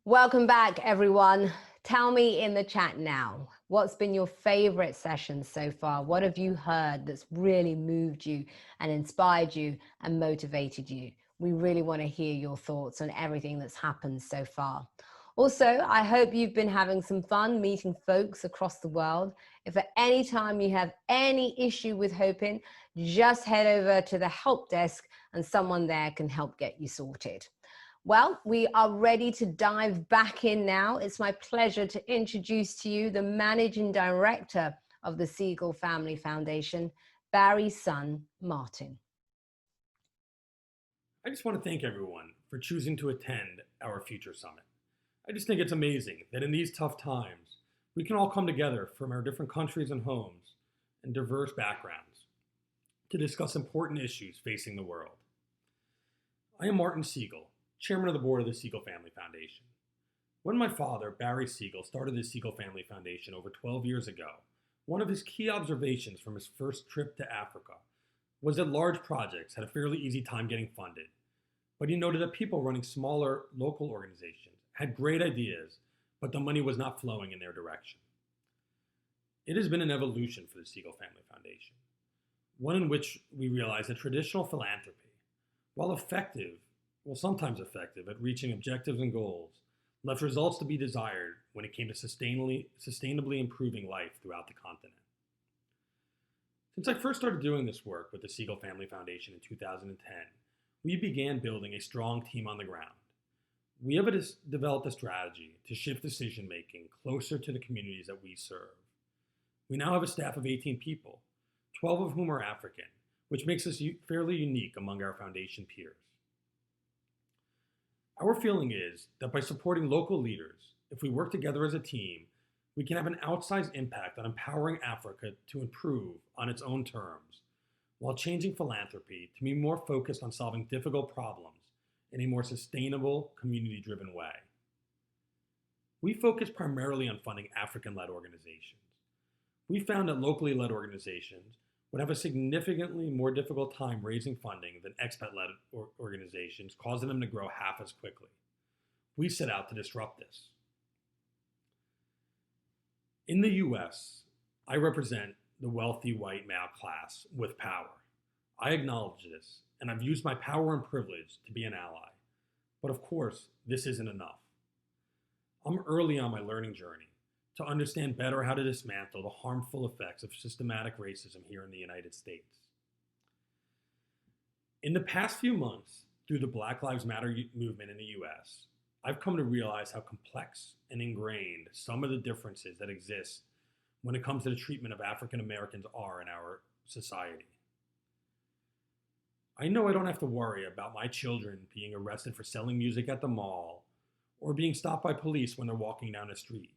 Welcome back, everyone. Tell me in the chat now, what's been your favorite session so far? What have you heard that's really moved you and inspired you and motivated you? We really want to hear your thoughts on everything that's happened so far. Also, I hope you've been having some fun meeting folks across the world. If at any time you have any issue with hoping, just head over to the help desk and someone there can help get you sorted. Well, we are ready to dive back in now. It's my pleasure to introduce to you the Managing Director of the Seagull Family Foundation, Barry's son, Martin. I just want to thank everyone for choosing to attend our Future Summit. I just think it's amazing that in these tough times, we can all come together from our different countries and homes and diverse backgrounds to discuss important issues facing the world. I am Martin Seagull, Chairman of the Board of the Seagull Family Foundation. When my father, Barry Seagull, started the Seagull Family Foundation over 12 years ago, one of his key observations from his first trip to Africa was that large projects had a fairly easy time getting funded, but he noted that people running smaller local organizations had great ideas, but the money was not flowing in their direction. It has been an evolution for the Seagull Family Foundation, one in which we realize that traditional philanthropy, while sometimes effective at reaching objectives and goals, left results to be desired when it came to sustainably improving life throughout the continent. Since I first started doing this work with the Seagull Family Foundation in 2010, we began building a strong team on the ground. We have developed a strategy to shift decision-making closer to the communities that we serve. We now have a staff of 18 people, 12 of whom are African, which makes us fairly unique among our foundation peers. Our feeling is that by supporting local leaders, if we work together as a team, we can have an outsized impact on empowering Africa to improve on its own terms, while changing philanthropy to be more focused on solving difficult problems in a more sustainable, community-driven way. We focus primarily on funding African-led organizations. We found that locally led organizations would have a significantly more difficult time raising funding than expat-led organizations, causing them to grow half as quickly. We set out to disrupt this. In the US, I represent the wealthy white male class with power. I acknowledge this, and I've used my power and privilege to be an ally. But of course, this isn't enough. I'm early on my learning journey to understand better how to dismantle the harmful effects of systematic racism here in the United States. In the past few months, through the Black Lives Matter movement in the US, I've come to realize how complex and ingrained some of the differences that exist when it comes to the treatment of African Americans are in our society. I know I don't have to worry about my children being arrested for selling music at the mall or being stopped by police when they're walking down the street.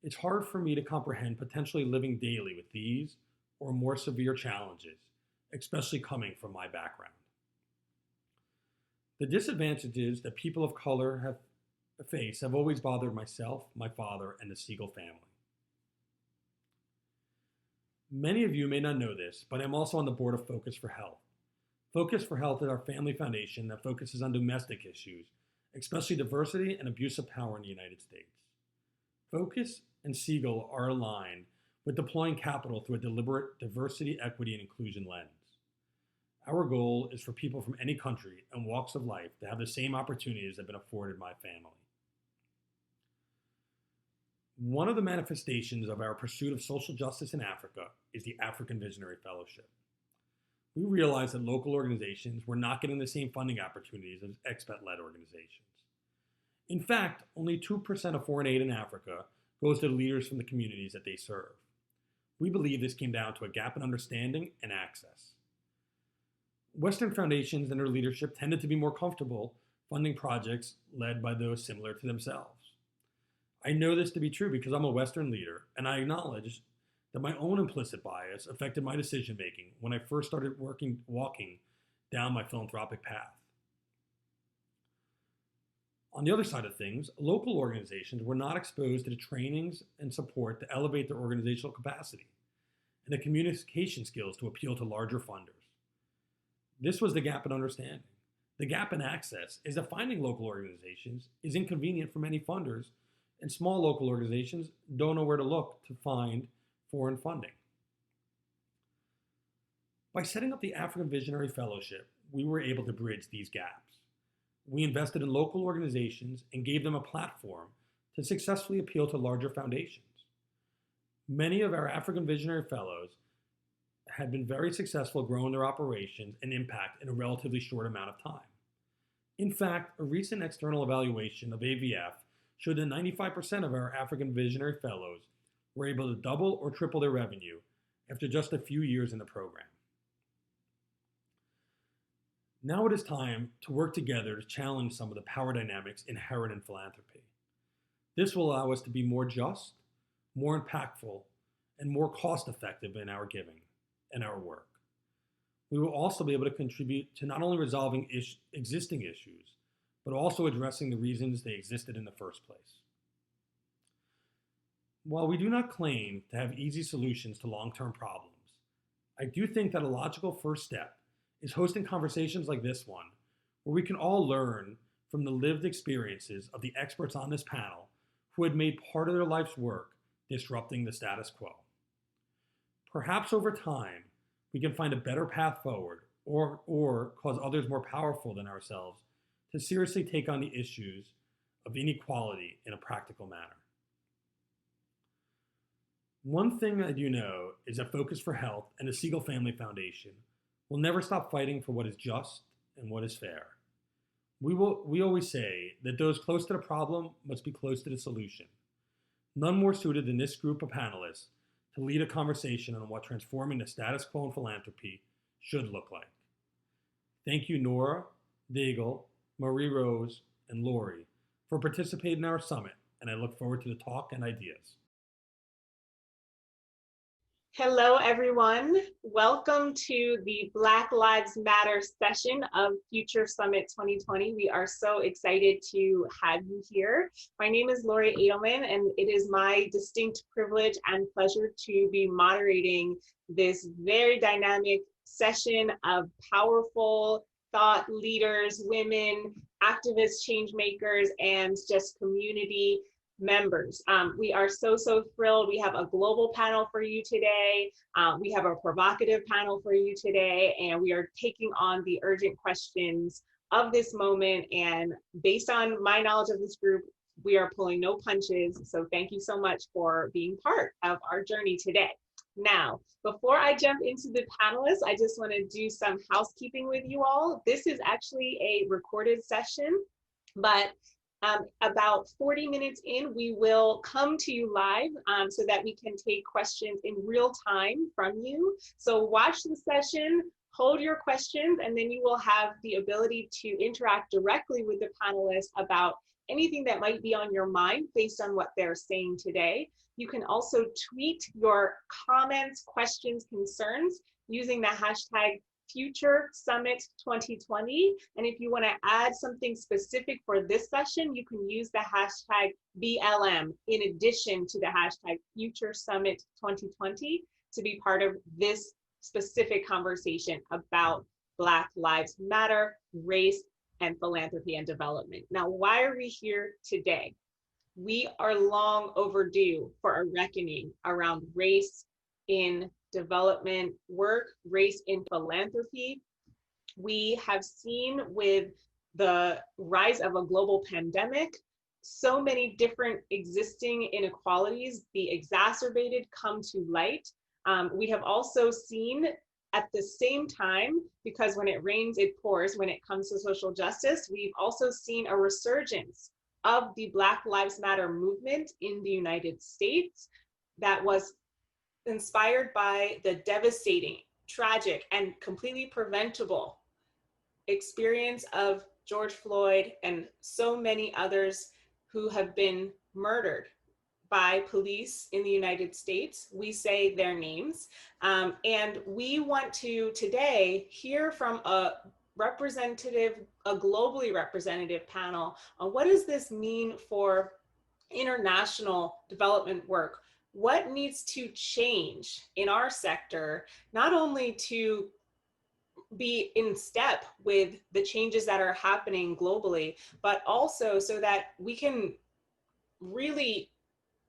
It's hard for me to comprehend potentially living daily with these or more severe challenges, especially coming from my background. The disadvantages that people of color have always bothered myself, my father, and the Seagull family. Many of you may not know this, but I'm also on the board of Focus for Health. Focus for Health is our family foundation that focuses on domestic issues, especially diversity and abuse of power in the United States. Focus and Seagull are aligned with deploying capital through a deliberate diversity, equity, and inclusion lens. Our goal is for people from any country and walks of life to have the same opportunities that have been afforded my family. One of the manifestations of our pursuit of social justice in Africa is the African Visionary Fellowship. We realized that local organizations were not getting the same funding opportunities as expat-led organizations. In fact, only 2% of foreign aid in Africa goes to the leaders from the communities that they serve. We believe this came down to a gap in understanding and access. Western foundations and their leadership tended to be more comfortable funding projects led by those similar to themselves. I know this to be true because I'm a Western leader, and I acknowledge that my own implicit bias affected my decision-making when I first started walking down my philanthropic path. On the other side of things, local organizations were not exposed to the trainings and support to elevate their organizational capacity and the communication skills to appeal to larger funders. This was the gap in understanding. The gap in access is that finding local organizations is inconvenient for many funders, and small local organizations don't know where to look to find foreign funding. By setting up the African Visionary Fellowship, we were able to bridge these gaps. We invested in local organizations and gave them a platform to successfully appeal to larger foundations. Many of our African Visionary Fellows had been very successful growing their operations and impact in a relatively short amount of time. In fact, a recent external evaluation of AVF showed that 95% of our African Visionary Fellows were able to double or triple their revenue after just a few years in the program. Now it is time to work together to challenge some of the power dynamics inherent in philanthropy. This will allow us to be more just, more impactful, and more cost-effective in our giving and our work. We will also be able to contribute to not only resolving existing issues, but also addressing the reasons they existed in the first place. While we do not claim to have easy solutions to long-term problems, I do think that a logical first step is hosting conversations like this one, where we can all learn from the lived experiences of the experts on this panel who had made part of their life's work disrupting the status quo. Perhaps over time, we can find a better path forward or cause others more powerful than ourselves to seriously take on the issues of inequality in a practical manner. One thing I do know is that Focus for Health and the Seagull Family Foundation will never stop fighting for what is just and what is fair. We always say that those close to the problem must be close to the solution. None more suited than this group of panelists to lead a conversation on what transforming the status quo in philanthropy should look like. Thank you, Nora, Degan, Marie-Rose, and Lori for participating in our summit, and I look forward to the talk and ideas. Hello, everyone. Welcome to the Black Lives Matter session of Future Summit 2020. We are so excited to have you here. My name is Lori Adelman, and it is my distinct privilege and pleasure to be moderating this very dynamic session of powerful thought leaders, women, activists, change makers, and just community members. We are so thrilled. We have a global panel for you today. We have a provocative panel for you today, and we are taking on the urgent questions of this moment. And based on my knowledge of this group, we are pulling no punches. So thank you so much for being part of our journey today. Now, before I jump into the panelists, I just want to do some housekeeping with you all. This is actually a recorded session, but about 40 minutes in, we will come to you live so that we can take questions in real time from you. So watch the session, hold your questions, and then you will have the ability to interact directly with the panelists about anything that might be on your mind based on what they're saying today. You can also tweet your comments, questions, concerns using the hashtag Future Summit 2020. And if you want to add something specific for this session, you can use the hashtag BLM in addition to the hashtag Future Summit 2020 to be part of this specific conversation about Black Lives Matter, race, and philanthropy and development. Now, why are we here today? We are long overdue for a reckoning around race in development work, race in philanthropy. We have seen with the rise of a global pandemic, so many different existing inequalities be exacerbated, come to light. We have also seen at the same time, because when it rains, it pours, when it comes to social justice, we've also seen a resurgence of the Black Lives Matter movement in the United States that was inspired by the devastating, tragic, and completely preventable experience of George Floyd and so many others who have been murdered by police in the United States. We say their names. And we want to today hear from a globally representative panel on what does this mean for international development work? What needs to change in our sector, not only to be in step with the changes that are happening globally, but also so that we can really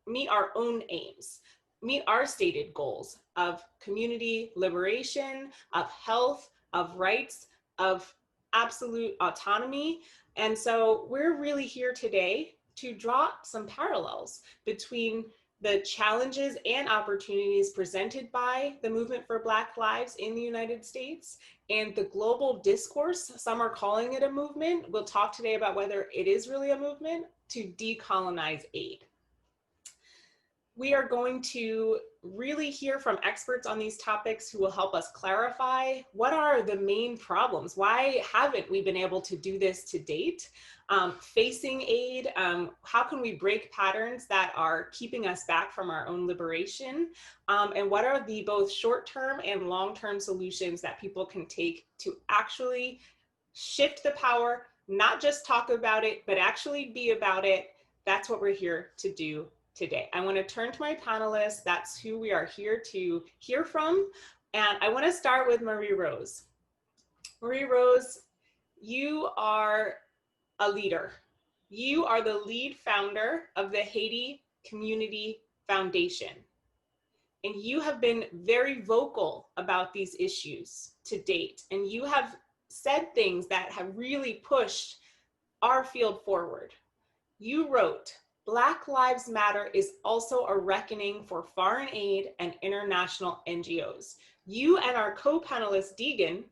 meet our own aims, meet our stated goals of community liberation, of health, of rights, of absolute autonomy. And so we're really here today to draw some parallels between the challenges and opportunities presented by the movement for Black lives in the United States and the global discourse. Some are calling it a movement. We'll talk today about whether it is really a movement to decolonize aid. We are going to really hear from experts on these topics who will help us clarify what are the main problems. Why haven't we been able to do this to date? Facing aid, how can we break patterns that are keeping us back from our own liberation? And what are the both short-term and long-term solutions that people can take to actually shift the power, not just talk about it, but actually be about it? That's what we're here to do today. I want to turn to my panelists. That's who we are here to hear from. And I want to start with Marie-Rose. Marie-Rose, you are a leader. You are the lead founder of the Haiti Community Foundation. And you have been very vocal about these issues to date. And you have said things that have really pushed our field forward. You wrote, "Black Lives Matter is also a reckoning for foreign aid and international NGOs." You and our co-panelist Degan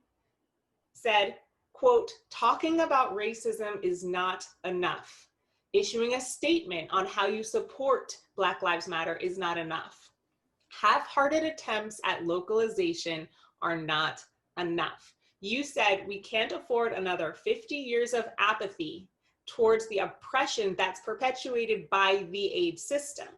said, quote, "Talking about racism is not enough. Issuing a statement on how you support Black Lives Matter is not enough. Half-hearted attempts at localization are not enough." You said we can't afford another 50 years of apathy towards the oppression that's perpetuated by the aid system.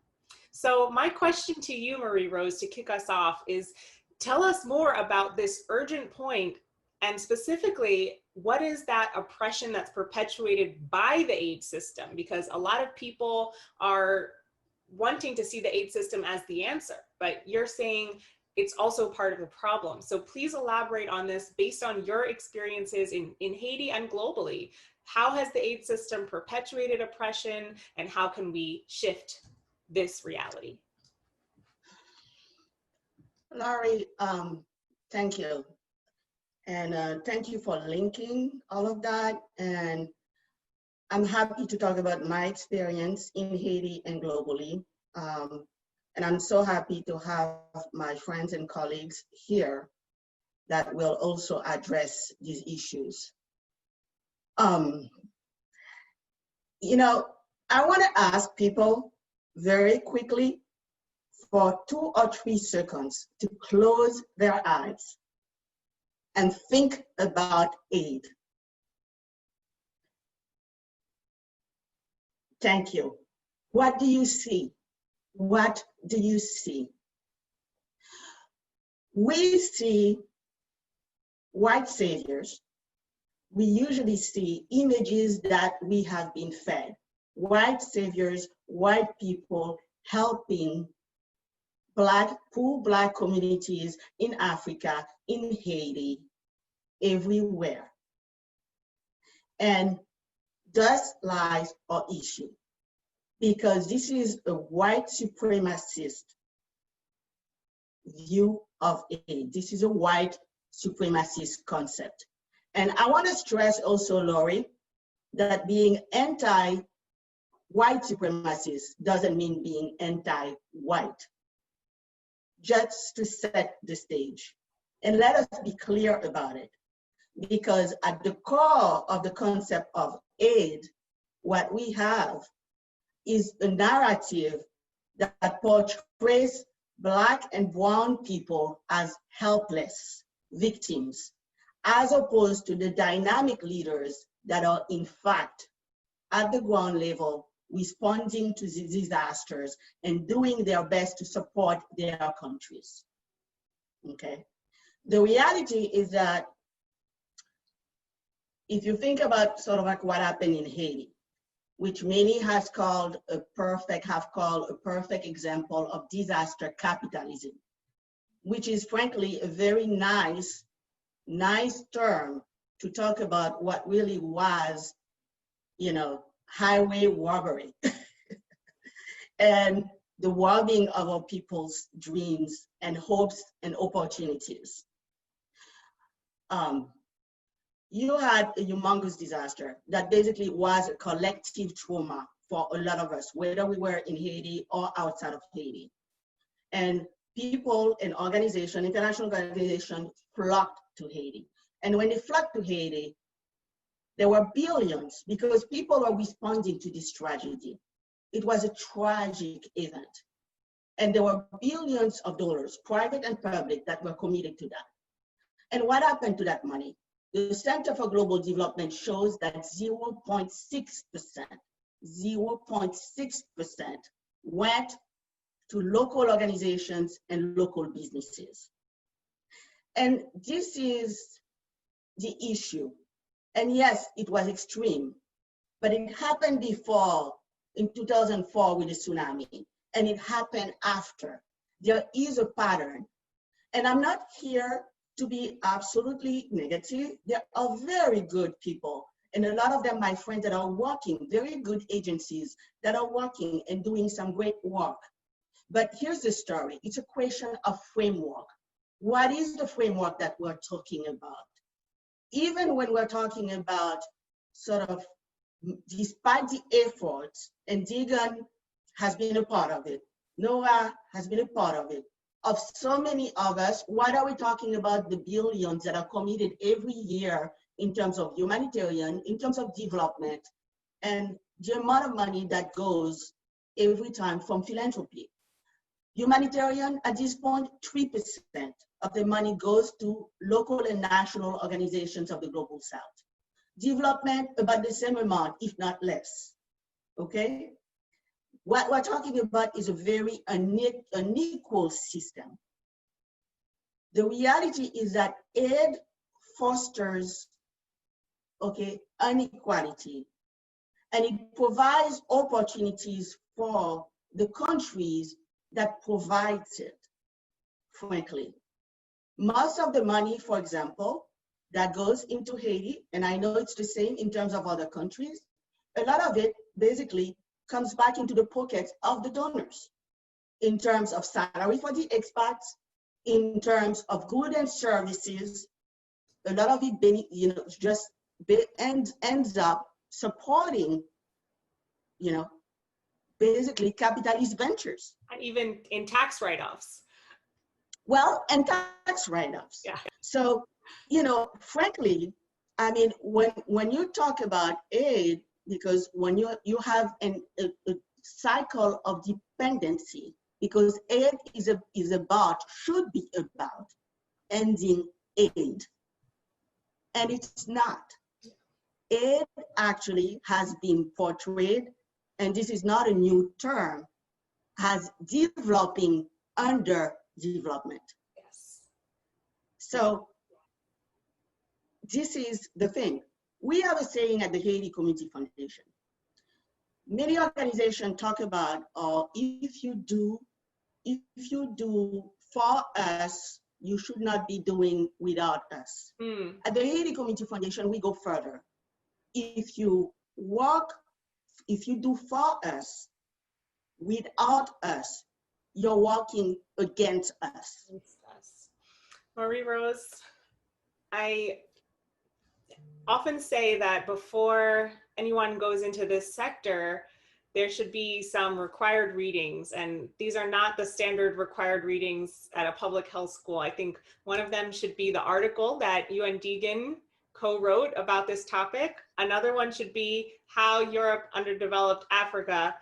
So my question to you, Marie-Rose, to kick us off is, tell us more about this urgent point, and specifically, what is that oppression that's perpetuated by the aid system? Because a lot of people are wanting to see the aid system as the answer, but you're saying it's also part of the problem. So please elaborate on this based on your experiences in Haiti and globally. How has the aid system perpetuated oppression, and how can we shift this reality? Laurie, thank you. And thank you for linking all of that. And I'm happy to talk about my experience in Haiti and globally. And I'm so happy to have my friends and colleagues here that will also address these issues. You know, I want to ask people very quickly for 2 or 3 seconds to close their eyes and think about aid. Thank you. What do you see? What do you see? We see white saviors. We usually see images that we have been fed. White saviors, white people helping poor Black communities in Africa, in Haiti, everywhere. And thus lies our issue, because this is a white supremacist view of aid. This is a white supremacist concept. And I want to stress also, Laurie, that being anti-white supremacist doesn't mean being anti-white. Just to set the stage. And let us be clear about it. Because at the core of the concept of aid, what we have is a narrative that portrays Black and brown people as helpless victims, as opposed to the dynamic leaders that are in fact at the ground level responding to the disasters and doing their best to support their countries. Okay. The reality is that if you think about sort of like what happened in Haiti, which many have called a perfect example of disaster capitalism, which is frankly a very nice nice term to talk about what really was, highway robbery and the robbing of our people's dreams and hopes and opportunities. You had a humongous disaster that basically was a collective trauma for a lot of us, whether we were in Haiti or outside of Haiti. And people and organizations, international organizations, flocked to Haiti. And when they flocked to Haiti, there were billions because people were responding to this tragedy. It was a tragic event. And there were billions of dollars, private and public, that were committed to that. And what happened to that money? The Center for Global Development shows that 0.6% went to local organizations and local businesses. And this is the issue. And yes, it was extreme, but it happened before in 2004 with the tsunami, and it happened after. There is a pattern. And I'm not here to be absolutely negative. There are very good people, and a lot of them, my friends, that are working, very good agencies that are working and doing some great work. But here's the story. It's a question of framework. What is the framework that we're talking about? Even when we're talking about sort of, despite the efforts, and Degan has been a part of it, Nora has been a part of it, of so many of us, what are we talking about? The billions that are committed every year in terms of humanitarian, in terms of development, and the amount of money that goes every time from philanthropy. Humanitarian, at this point, 3% of the money goes to local and national organizations of the Global South. Development, about the same amount, if not less, okay? What we're talking about is a very unequal system. The reality is that aid fosters, inequality, and it provides opportunities for the countries that provides it, frankly. Most of the money, for example, that goes into Haiti, and I know it's the same in terms of other countries, a lot of it basically comes back into the pockets of the donors in terms of salary for the expats, in terms of goods and services. A lot of it, just ends up supporting, basically capitalist ventures. And even in tax write-offs. Well, and tax write-offs. Yeah. So, frankly, I mean, when you talk about aid, because when you have a cycle of dependency, because aid should be about ending aid, and it's not. Aid actually has been portrayed, and this is not a new term, as developing under development. Yes. So this is the thing. We have a saying at the Haiti Community Foundation. Many organizations talk about, if you do for us, you should not be doing without us. At the Haiti Community Foundation, we go further. If you do for us, without us, you're working against us. Marie-Rose, I often say that before anyone goes into this sector, there should be some required readings, and these are not the standard required readings at a public health school. I think one of them should be the article that you and Degan co-wrote about this topic. Another one should be How Europe Underdeveloped Africa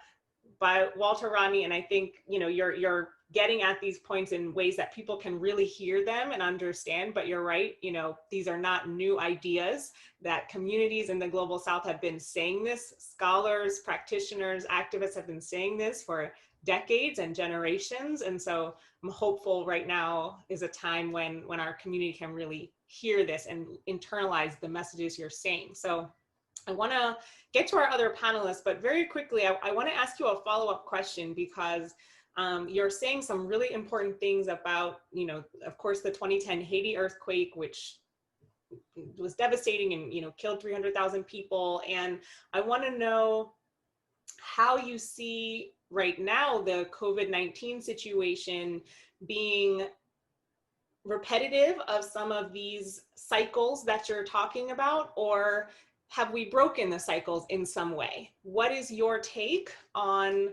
by Walter Rodney, and I think you're getting at these points in ways that people can really hear them and understand. But you're right, these are not new ideas, that communities in the Global South have been saying this. Scholars, practitioners, activists have been saying this for decades and generations. And so I'm hopeful right now is a time when our community can really hear this and internalize the messages you're saying. So I want to get to our other panelists, but very quickly, I want to ask you a follow-up question, because you're saying some really important things about, of course, the 2010 Haiti earthquake, which was devastating and, killed 300,000 people. And I want to know how you see right now the COVID-19 situation being repetitive of some of these cycles that you're talking about, or have we broken the cycles in some way? What is your take on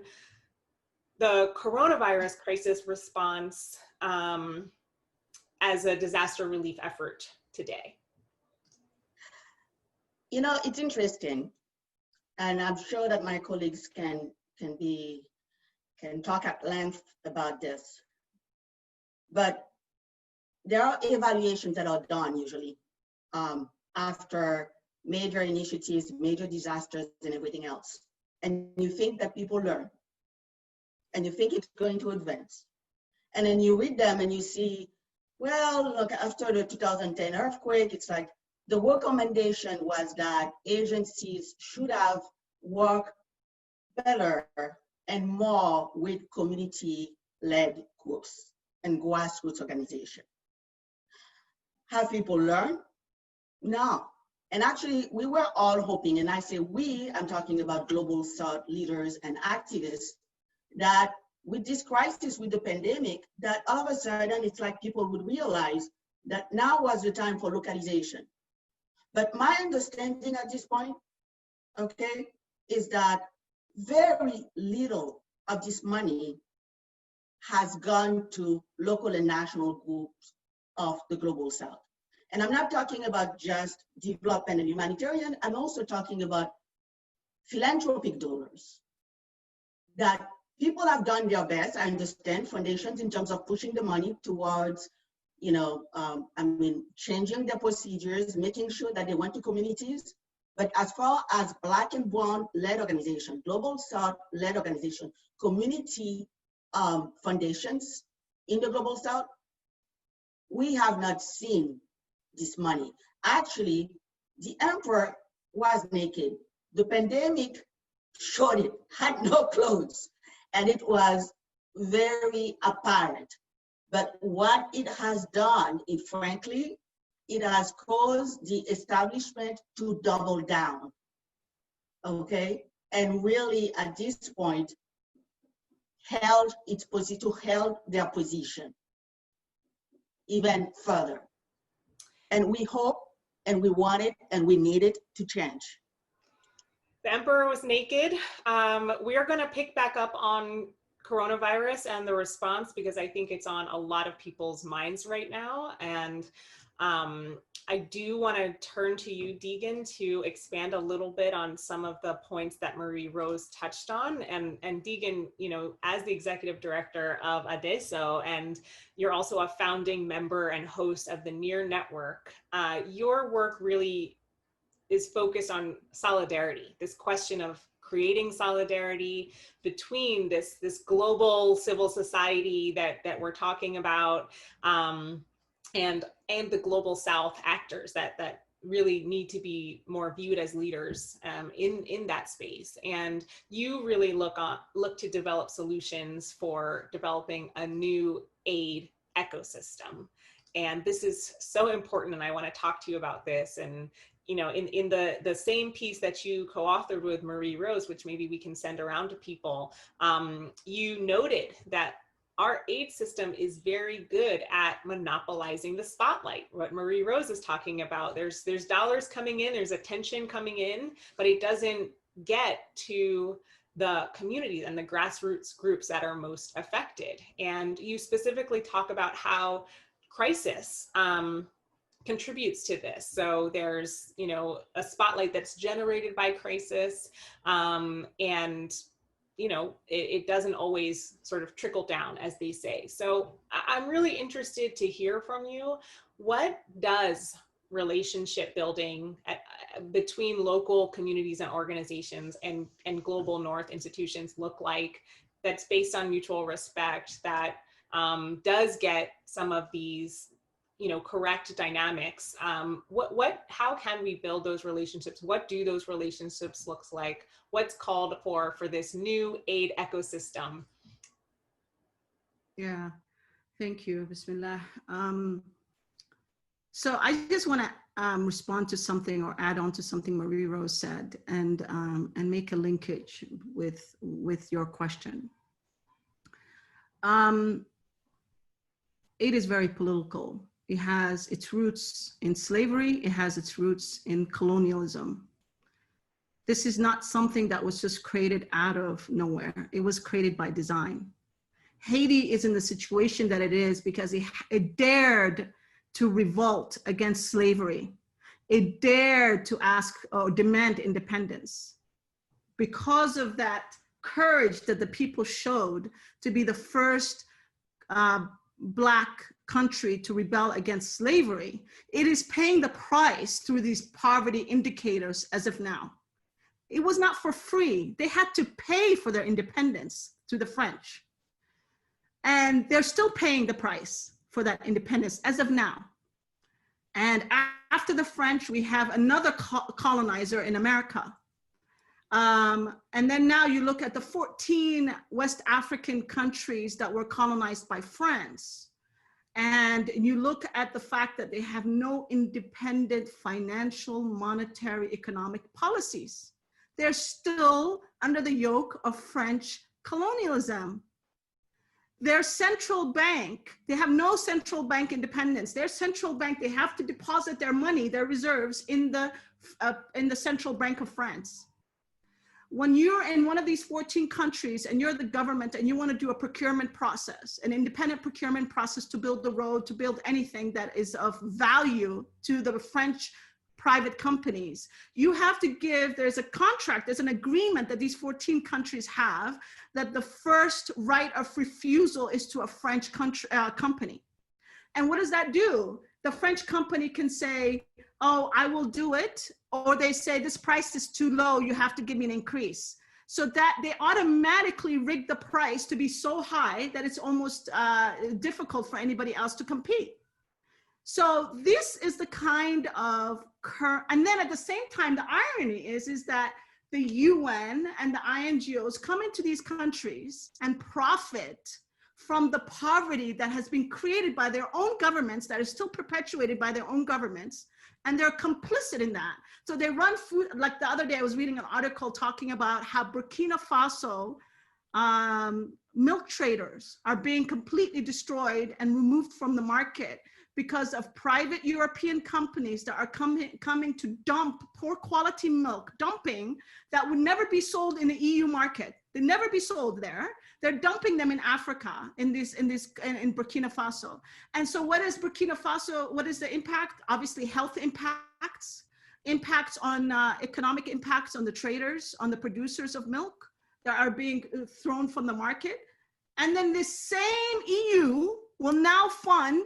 the coronavirus crisis response as a disaster relief effort today? It's interesting, and I'm sure that my colleagues can talk at length about this. But there are evaluations that are done usually after major initiatives, major disasters, and everything else. And you think that people learn, and you think it's going to advance. And then you read them and you see, well, look, after the 2010 earthquake, it's like the recommendation was that agencies should have worked better and more with community-led groups and grassroots organizations. Have people learned? No. And actually, we were all hoping, and I say we, I'm talking about Global South leaders and activists, that with this crisis, with the pandemic, that all of a sudden, it's like people would realize that now was the time for localization. But my understanding at this point, okay, is that very little of this money has gone to local and national groups of the Global South. And I'm not talking about just development and humanitarian, I'm also talking about philanthropic donors. That people have done their best, I understand, foundations in terms of pushing the money towards, changing their procedures, making sure that they went to communities. But as far as Black and Brown-led organization, Global South-led organization, community foundations in the Global South, we have not seen this money. Actually, the emperor was naked. The pandemic showed it, had no clothes, and it was very apparent. But what it has done, frankly, it has caused the establishment to double down, okay? And really, at this point, held their position even further. And we hope, and we want it, and we need it to change. The emperor was naked. We are gonna pick back up on coronavirus and the response, because I think it's on a lot of people's minds right now. And I do want to turn to you, Degan, to expand a little bit on some of the points that Marie-Rose touched on. And Degan, as the executive director of ADESO, and you're also a founding member and host of the NEAR Network, your work really is focused on solidarity, this question of creating solidarity between this global civil society that we're talking about, and the Global South actors that really need to be more viewed as leaders in that space. And you really look to develop solutions for developing a new aid ecosystem. And this is so important, and I want to talk to you about this. And in the same piece that you co-authored with Marie-Rose, which maybe we can send around to people, you noted that our aid system is very good at monopolizing the spotlight. What Marie-Rose is talking about, there's dollars coming in, there's attention coming in, but it doesn't get to the communities and the grassroots groups that are most affected. And you specifically talk about how crisis contributes to this. So there's, a spotlight that's generated by crisis, and it doesn't always sort of trickle down, as they say. So I'm really interested to hear from you. What does relationship building between local communities and organizations and Global North institutions look like, that's based on mutual respect, that does get some of these correct dynamics? How can we build those relationships? What do those relationships look like? What's called for this new aid ecosystem? Yeah, thank you. Bismillah. So I just want to respond to something or add on to something Marie Rose said, and make a linkage with your question. It is very political. It has its roots in slavery. It has its roots in colonialism. This is not something that was just created out of nowhere. It was created by design. Haiti is in the situation that it is because it dared to revolt against slavery. It dared to ask or demand independence. Because of that courage that the people showed to be the first Black country to rebel against slavery, it is paying the price through these poverty indicators as of now. It was not for free. They had to pay for their independence through the French. And they're still paying the price for that independence as of now. And after the French, we have another colonizer in America. And then now you look at the 14 West African countries that were colonized by France. And you look at the fact that they have no independent financial, monetary, economic policies. They're still under the yoke of French colonialism. Their central bank, they have no central bank independence. Their central bank, they have to deposit their money, their reserves in the Central Bank of France. When you're in one of these 14 countries and you're the government and you want to do a procurement process, an independent procurement process to build the road, to build anything that is of value to the French private companies, you have to give, there's a contract, there's an agreement that these 14 countries have, that the first right of refusal is to a French company. And what does that do? The French company can say, oh, I will do it. Or they say, this price is too low, you have to give me an increase. So that they automatically rig the price to be so high that it's almost difficult for anybody else to compete. So this is the kind of and then at the same time, the irony is that the UN and the INGOs come into these countries and profit from the poverty that has been created by their own governments, that is still perpetuated by their own governments, and they're complicit in that. So they run food, like the other day I was reading an article talking about how Burkina Faso milk traders are being completely destroyed and removed from the market because of private European companies that are coming to dump poor quality milk, dumping that would never be sold in the EU market. They'd never be sold there. They're dumping them in Africa, in Burkina Faso. And so what is Burkina Faso, what is the impact? Obviously health impacts on economic impacts on the traders, on the producers of milk that are being thrown from the market. And then this same EU will now fund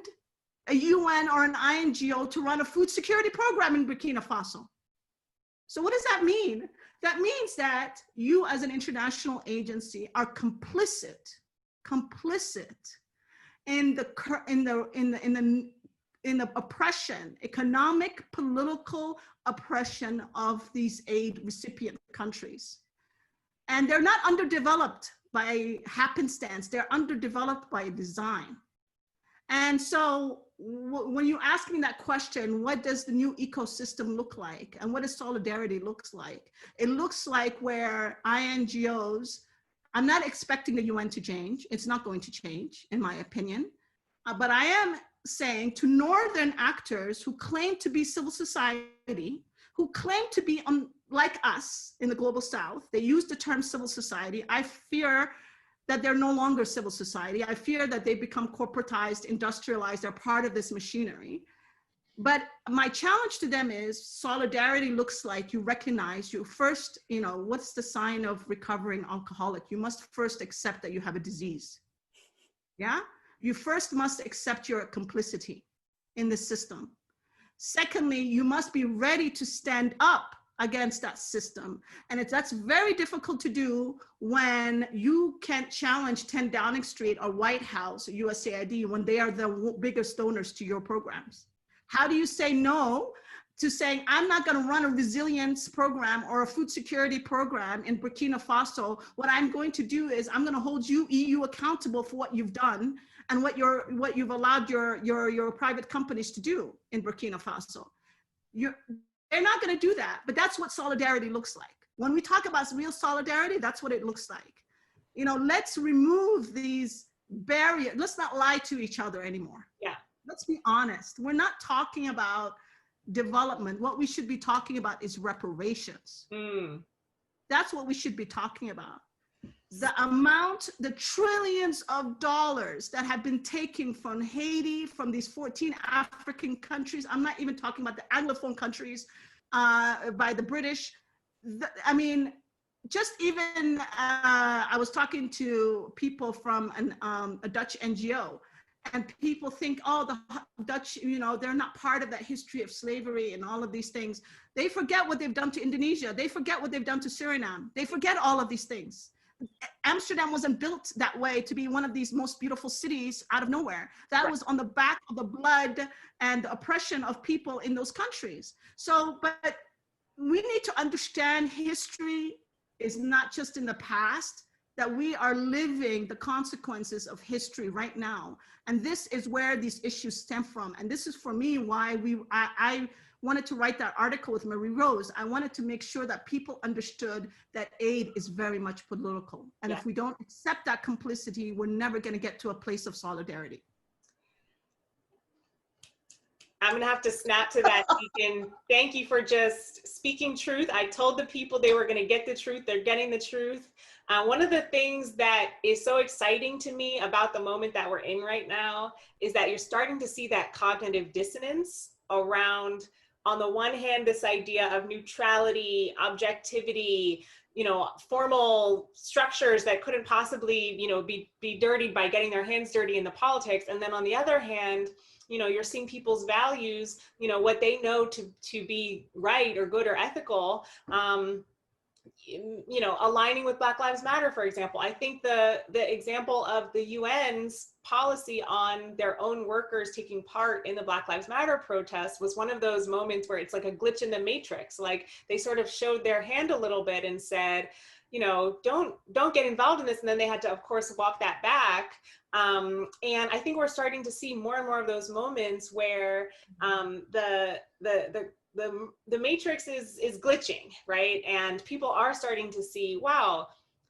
a UN or an INGO to run a food security program in Burkina Faso. So what does that mean? That means that you as an international agency are complicit in the oppression, economic, political oppression of these aid recipient countries. And they're not underdeveloped by happenstance, they're underdeveloped by design. And so when you ask me that question, what does the new ecosystem look like? And what does solidarity looks like? It looks like where INGOs, I'm not expecting the UN to change. It's not going to change, in my opinion. But I am saying to northern actors who claim to be civil society, who claim to be like us in the global south, they use the term civil society. I fear that they're no longer civil society. I fear that they become corporatized, industrialized, they're part of this machinery. But my challenge to them is solidarity looks like you recognize, you first, what's the sign of recovering alcoholic? You must first accept that you have a disease. Yeah? You first must accept your complicity in the system. Secondly, you must be ready to stand up against that system. And that's very difficult to do when you can't challenge 10 Downing Street or White House or USAID when they are the biggest donors to your programs. How do you say no to saying, I'm not gonna run a resilience program or a food security program in Burkina Faso. What I'm going to do is I'm gonna hold you, EU, accountable for what you've done and what you've allowed your private companies to do in Burkina Faso. they're not going to do that. But that's what solidarity looks like. When we talk about real solidarity, that's what it looks like. You know, let's remove these barriers. Let's not lie to each other anymore. Yeah. Let's be honest. We're not talking about development. What we should be talking about is reparations. That's what we should be talking about. The trillions of dollars that have been taken from Haiti, from these 14 African countries. I'm not even talking about the Anglophone countries by the British. I mean, just even, I was talking to people from a Dutch NGO, and people think, oh, the Dutch, you know, they're not part of that history of slavery and all of these things. They forget what they've done to Indonesia. They forget what they've done to Suriname. They forget all of these things. Amsterdam wasn't built that way to be one of these most beautiful cities out of nowhere. That was on the back of the blood and the oppression of people in those countries. So, but we need to understand history is not just in the past, that we are living the consequences of history right now. And this is where these issues stem from. And this is for me why I wanted to write that article with Marie Rose. I wanted to make sure that people understood that aid is very much political. And if we don't accept that complicity, we're never going to get to a place of solidarity. I'm gonna have to snap to that, Degan. Thank you for just speaking truth. I told the people they were gonna get the truth. They're getting the truth. One of the things that is so exciting to me about the moment that we're in right now is that you're starting to see that cognitive dissonance around, on the one hand, this idea of neutrality, objectivity, you know, formal structures that couldn't possibly, you know, be dirtied by getting their hands dirty in the politics. And then on the other hand, you know, you're seeing people's values, you know, what they know to be right or good or ethical, you know, aligning with Black Lives Matter, for example. I think the example of the UN's policy on their own workers taking part in the Black Lives Matter protests was one of those moments where it's like a glitch in the matrix. Like they sort of showed their hand a little bit and said, you know, don't get involved in this. And then they had to, of course, walk that back. And I think we're starting to see more and more of those moments where the matrix is glitching, right? And people are starting to see, wow,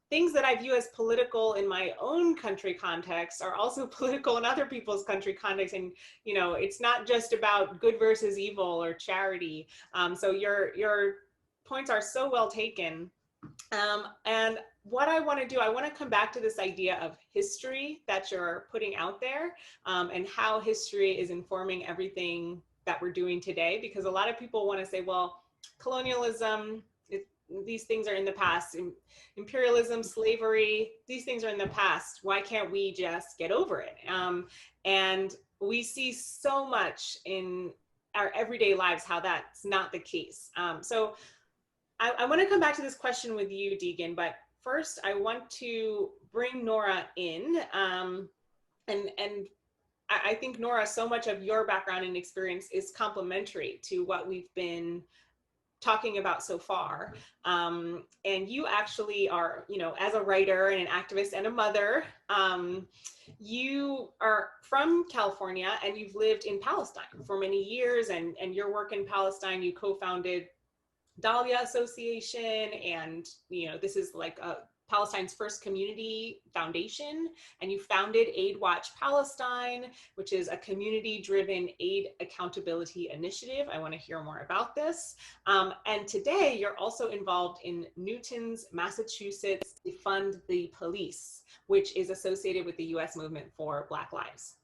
things that I view as political in my own country context are also political in other people's country context. And, you know, it's not just about good versus evil or charity. So your points are so well taken. And what I want to do, I want to come back to this idea of history that you're putting out there, and how history is informing everything that we're doing today, because a lot of people want to say, well, colonialism, these things are in the past, imperialism, slavery, these things are in the past. Why can't we just get over it? And we see so much in our everyday lives how that's not the case. So I want to come back to this question with you, Degan, but first I want to bring Nora in. And I think, Nora, so much of your background and experience is complementary to what we've been talking about so far. And you actually are, you know, as a writer and an activist and a mother, you are from California and you've lived in Palestine for many years, and your work in Palestine, you co-founded Dahlia Association, and you know, this is like Palestine's first community foundation, and you founded Aid Watch Palestine, which is a community-driven aid accountability initiative. I want to hear more about this. And today you're also involved in Newton's, Massachusetts Defund the Police, which is associated with the US movement for Black Lives.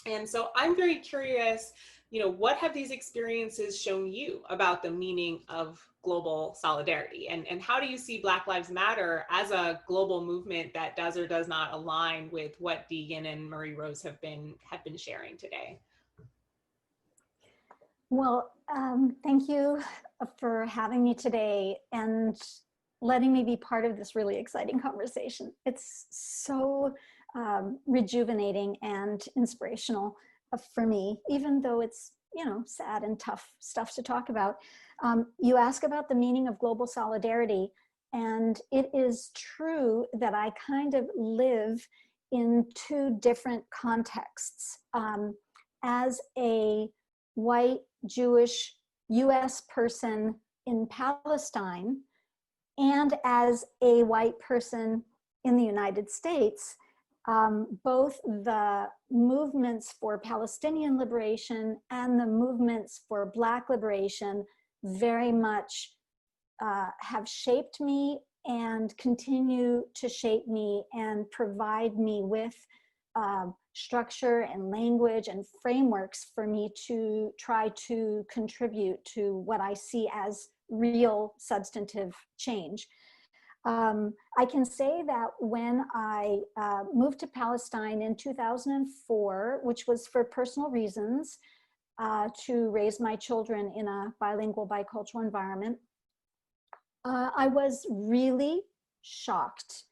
And so I'm very curious, you know, what have these experiences shown you about the meaning of global solidarity? And how do you see Black Lives Matter as a global movement that does or does not align with what Degan and Marie Rose have been sharing today? Well, thank you for having me today and letting me be part of this really exciting conversation. It's so rejuvenating and inspirational for me, even though it's, you know, sad and tough stuff to talk about. You ask about the meaning of global solidarity, and it is true that I kind of live in two different contexts. As a white Jewish US person in Palestine and as a white person in the United States, both the movements for Palestinian liberation and the movements for Black liberation very much have shaped me and continue to shape me and provide me with structure and language and frameworks for me to try to contribute to what I see as real substantive change. I can say that when I moved to Palestine in 2004, which was for personal reasons, to raise my children in a bilingual, bicultural environment, I was really shocked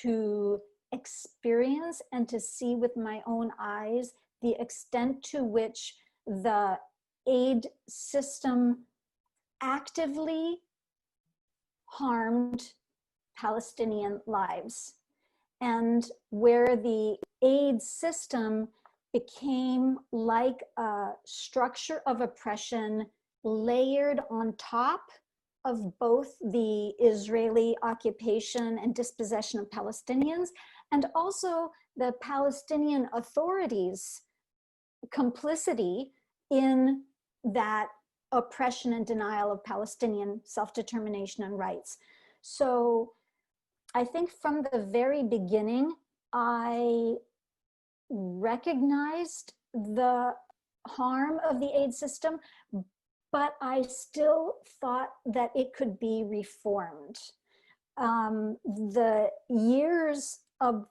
to experience and to see with my own eyes the extent to which the aid system actively harmed Palestinian lives, and where the aid system became like a structure of oppression layered on top of both the Israeli occupation and dispossession of Palestinians, and also the Palestinian authorities' complicity in that oppression and denial of Palestinian self-determination and rights. So I think from the very beginning, I recognized the harm of the aid system, but I still thought that it could be reformed. The years of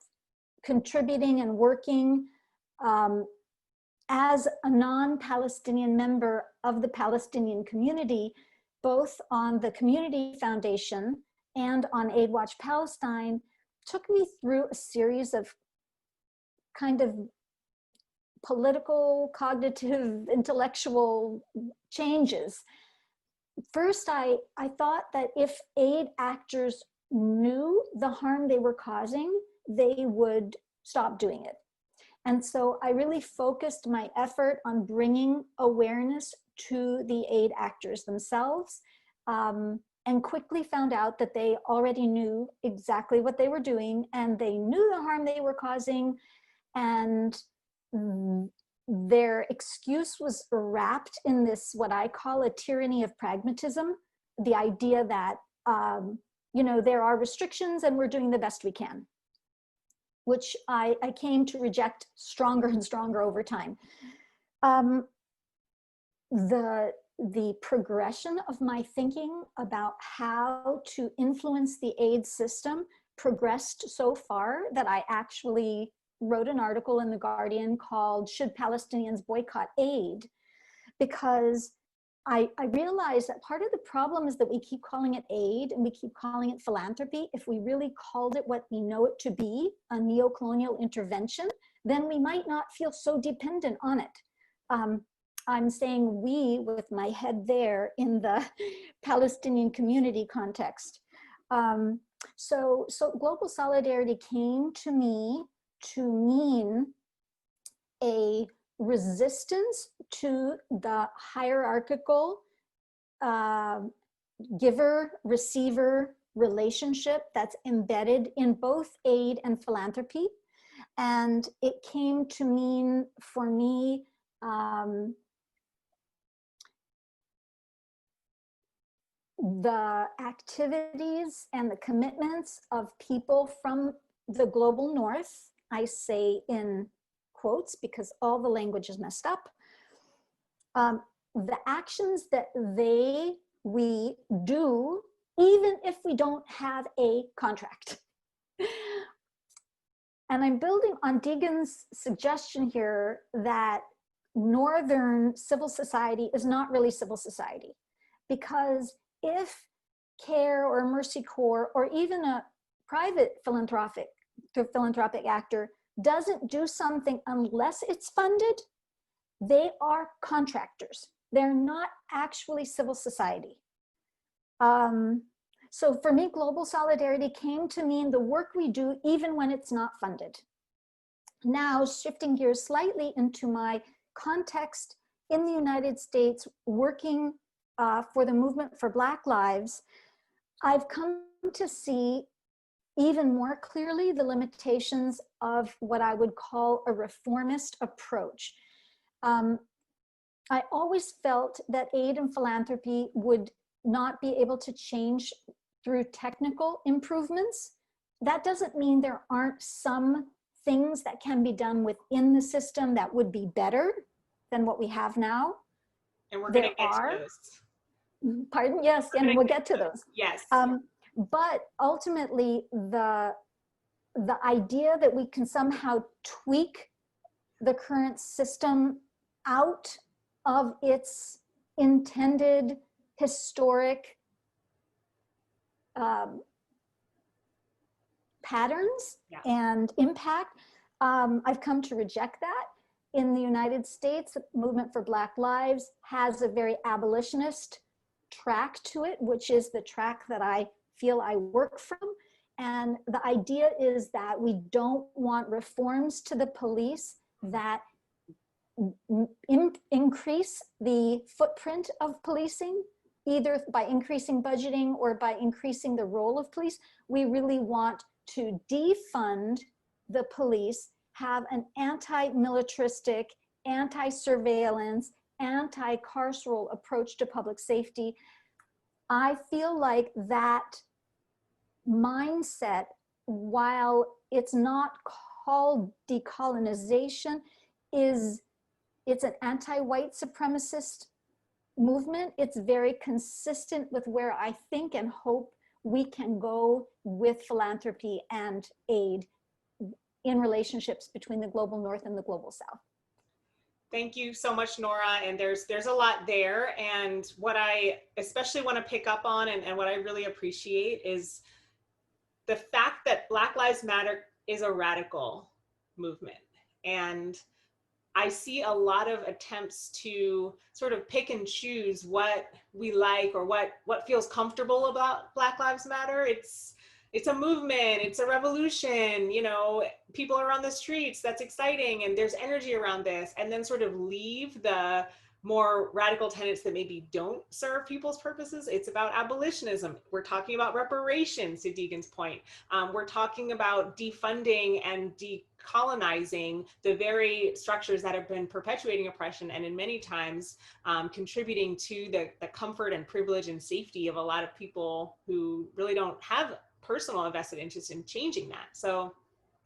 contributing and working as a non-Palestinian member of the Palestinian community, both on the Community Foundation and on Aid Watch Palestine, took me through a series of kind of political, cognitive, intellectual changes. First, I thought that if aid actors knew the harm they were causing, they would stop doing it. And so I really focused my effort on bringing awareness to the aid actors themselves, and quickly found out that they already knew exactly what they were doing, and they knew the harm they were causing, and their excuse was wrapped in this, what I call a tyranny of pragmatism, the idea that, you know, there are restrictions and we're doing the best we can, which I came to reject stronger and stronger over time. The progression of my thinking about how to influence the aid system progressed so far that I actually wrote an article in The Guardian called "Should Palestinians Boycott Aid?" Because I realized that part of the problem is that we keep calling it aid and we keep calling it philanthropy. If we really called it what we know it to be, a neo-colonial intervention, then we might not feel so dependent on it. I'm saying we with my head there in the Palestinian community context. So global solidarity came to me to mean a resistance to the hierarchical giver-receiver relationship that's embedded in both aid and philanthropy. And it came to mean for me the activities and the commitments of people from the global north, I say in quotes because all the language is messed up, the actions that we do, even if we don't have a contract. And I'm building on Degan's suggestion here that Northern civil society is not really civil society, because if CARE or Mercy Corps or even a private philanthropic actor doesn't do something unless it's funded, they are contractors. They're not actually civil society. So for me, global solidarity came to mean the work we do even when it's not funded. Now, shifting gears slightly into my context in the United States, working for the movement for Black lives, I've come to see even more clearly the limitations of what I would call a reformist approach. I always felt that aid and philanthropy would not be able to change through technical improvements. That doesn't mean there aren't some things that can be done within the system that would be better than what we have now. And we're going to get to those. Pardon? Yes, and we'll get to those. Yes. But ultimately, the idea that we can somehow tweak the current system out of its intended historic patterns and impact, I've come to reject that. In the United States, the Movement for Black Lives has a very abolitionist track to it, which is the track that I feel I work from. And the idea is that we don't want reforms to the police that increase the footprint of policing, either by increasing budgeting or by increasing the role of police. We really want to defund the police, have an anti-militaristic, anti-surveillance, anti-carceral approach to public safety. I feel like that mindset, while it's not called decolonization, it's an anti-white supremacist movement. It's very consistent with where I think and hope we can go with philanthropy and aid in relationships between the global north and the global south. Thank you so much, Nora. And there's a lot there. And what I especially want to pick up on and what I really appreciate is the fact that Black Lives Matter is a radical movement. And I see a lot of attempts to sort of pick and choose what we like or what feels comfortable about Black Lives Matter. It's a movement, it's a revolution, you know, people are on the streets, that's exciting, and there's energy around this, and then sort of leave the more radical tenets that maybe don't serve people's purposes. It's about abolitionism. We're talking about reparations, to Degan's point. We're talking about defunding and decolonizing the very structures that have been perpetuating oppression and in many times contributing to the comfort and privilege and safety of a lot of people who really don't have personal invested interest in changing that. So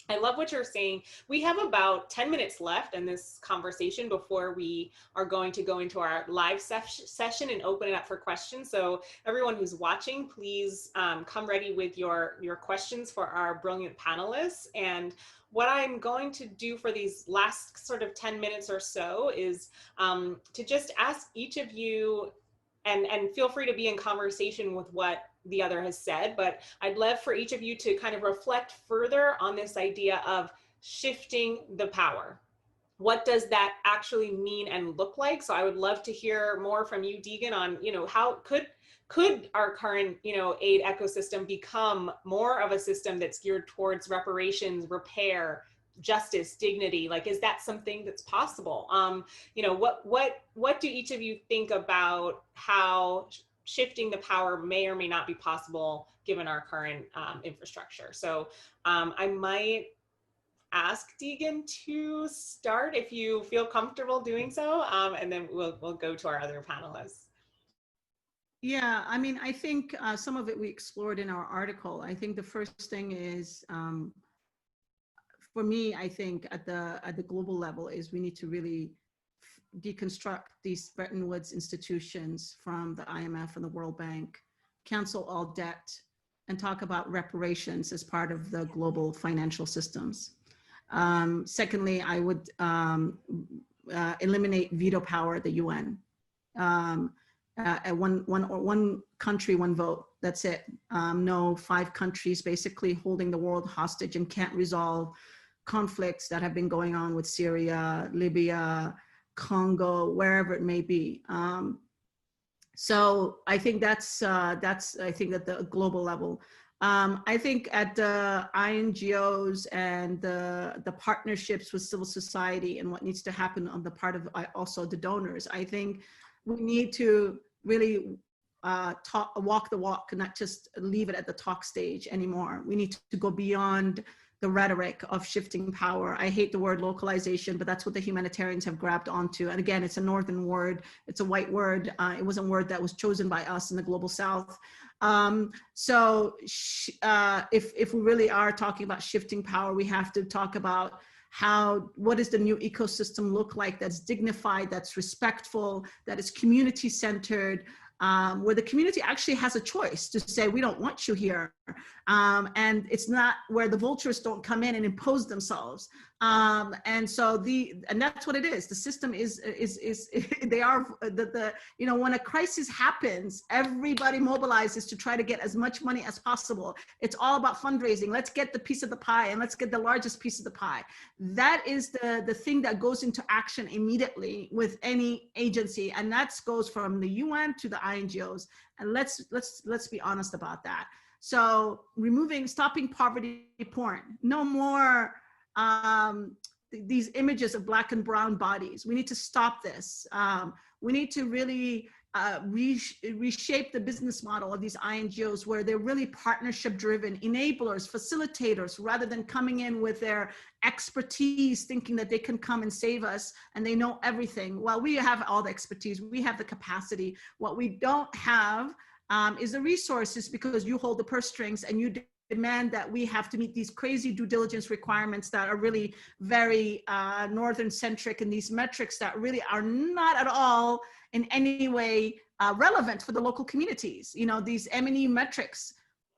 I love what you're saying. We have about 10 minutes left in this conversation before we are going to go into our live session and open it up for questions. So everyone who's watching, please come ready with your questions for our brilliant panelists. And what I'm going to do for these last sort of 10 minutes or so is to just ask each of you, and feel free to be in conversation with what the other has said, but I'd love for each of you to kind of reflect further on this idea of shifting the power. What does that actually mean and look like? So I would love to hear more from you, Degan, on, you know, how could our current, you know, aid ecosystem become more of a system that's geared towards reparations, repair, justice, dignity? Like, is that something that's possible? You know, what do each of you think about how shifting the power may or may not be possible given our current infrastructure? So I might ask Degan to start if you feel comfortable doing so, and then we'll go to our other panelists. Yeah, I mean, I think some of it we explored in our article. I think the first thing is, for me, I think at the global level is we need to really deconstruct these Bretton Woods institutions from the IMF and the World Bank, cancel all debt, and talk about reparations as part of the global financial systems. Secondly, I would eliminate veto power at the UN. One country, one vote, that's it. No 5 countries basically holding the world hostage and can't resolve conflicts that have been going on with Syria, Libya, Congo, wherever it may be. So I think that's I think at the global level. I think at the INGOs and the partnerships with civil society and what needs to happen on the part of also the donors, I think we need to really walk the walk, not just leave it at the talk stage anymore. We need to go beyond the rhetoric of shifting power. I hate the word localization, but that's what the humanitarians have grabbed onto. And again, it's a northern word, it's a white word. It was a word that was chosen by us in the global south. If we really are talking about shifting power, we have to talk about what does the new ecosystem look like that's dignified, that's respectful, that is community centered, where the community actually has a choice to say, we don't want you here. And it's not where the vultures don't come in and impose themselves. And that's what it is. The system when a crisis happens, everybody mobilizes to try to get as much money as possible. It's all about fundraising. Let's get the piece of the pie, and let's get the largest piece of the pie. That is the thing that goes into action immediately with any agency. And that goes from the UN to the INGOs. And let's be honest about that. So stopping poverty porn, no more these images of Black and brown bodies. We need to stop this. We need to really reshape the business model of these INGOs, where they're really partnership driven, enablers, facilitators, rather than coming in with their expertise, thinking that they can come and save us and they know everything. Well, we have all the expertise, we have the capacity. What we don't have is the resources, because you hold the purse strings and you demand that we have to meet these crazy due diligence requirements that are really very northern centric, and these metrics that really are not at all in any way relevant for the local communities. You know, these M&E metrics,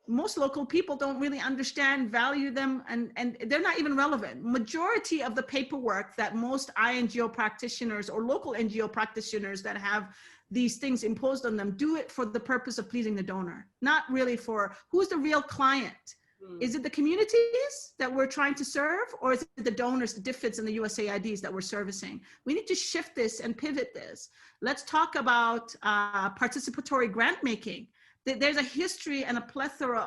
most local people don't really understand, value them, and they're not even relevant. Majority of the paperwork that most INGO practitioners or local NGO practitioners that have these things imposed on them do it for the purpose of pleasing the donor, not really for who's the real client. Is it the communities that we're trying to serve, or is it the donors, the DFIDs and the USAIDs that we're servicing? We need to shift this and pivot this. Let's talk about participatory grant making. There's a history and a plethora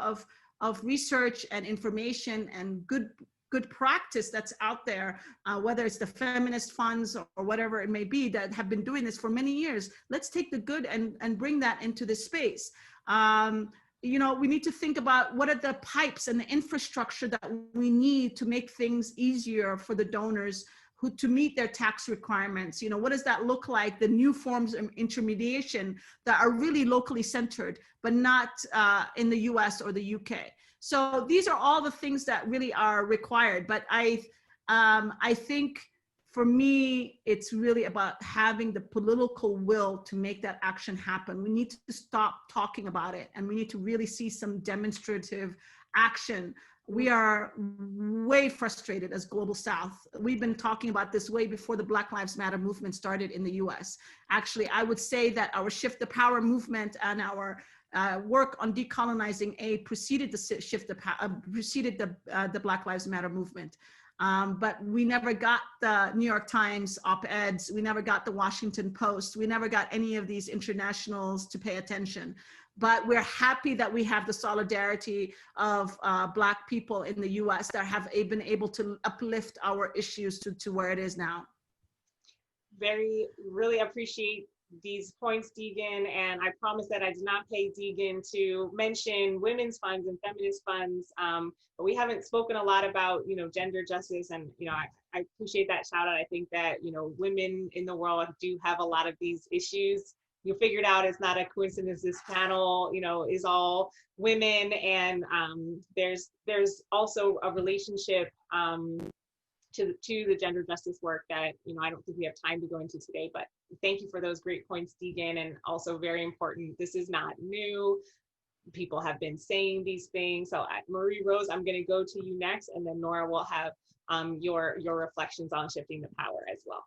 of research and information and good practice that's out there, whether it's the feminist funds or whatever it may be, that have been doing this for many years. Let's take the good and bring that into this space. We need to think about what are the pipes and the infrastructure that we need to make things easier for the donors to meet their tax requirements. What does that look like? The new forms of intermediation that are really locally centered, but not in the US or the UK. So these are all the things that really are required. But I think for me, it's really about having the political will to make that action happen. We need to stop talking about it, and we need to really see some demonstrative action. We are way frustrated as Global South. We've been talking about this way before the Black Lives Matter movement started in the US. Actually, I would say that our Shift the Power movement and our work on decolonizing aid preceded the Black Lives Matter movement. But we never got the New York Times op-eds. We never got the Washington Post. We never got any of these internationals to pay attention. But we're happy that we have the solidarity of Black people in the US that have been able to uplift our issues to where it is now. Really appreciate these points, Degan, and I promise that I did not pay Degan to mention women's funds and feminist funds, but we haven't spoken a lot about, gender justice, and, I appreciate that shout out. I think that, women in the world do have a lot of these issues. You figured out it's not a coincidence this panel, is all women, and there's also a relationship to the gender justice work that, I don't think we have time to go into today, but thank you for those great points, Degan, and also very important, this is not new. People have been saying these things. So Marie-Rose, I'm gonna go to you next, and then Nora will have your reflections on shifting the power as well.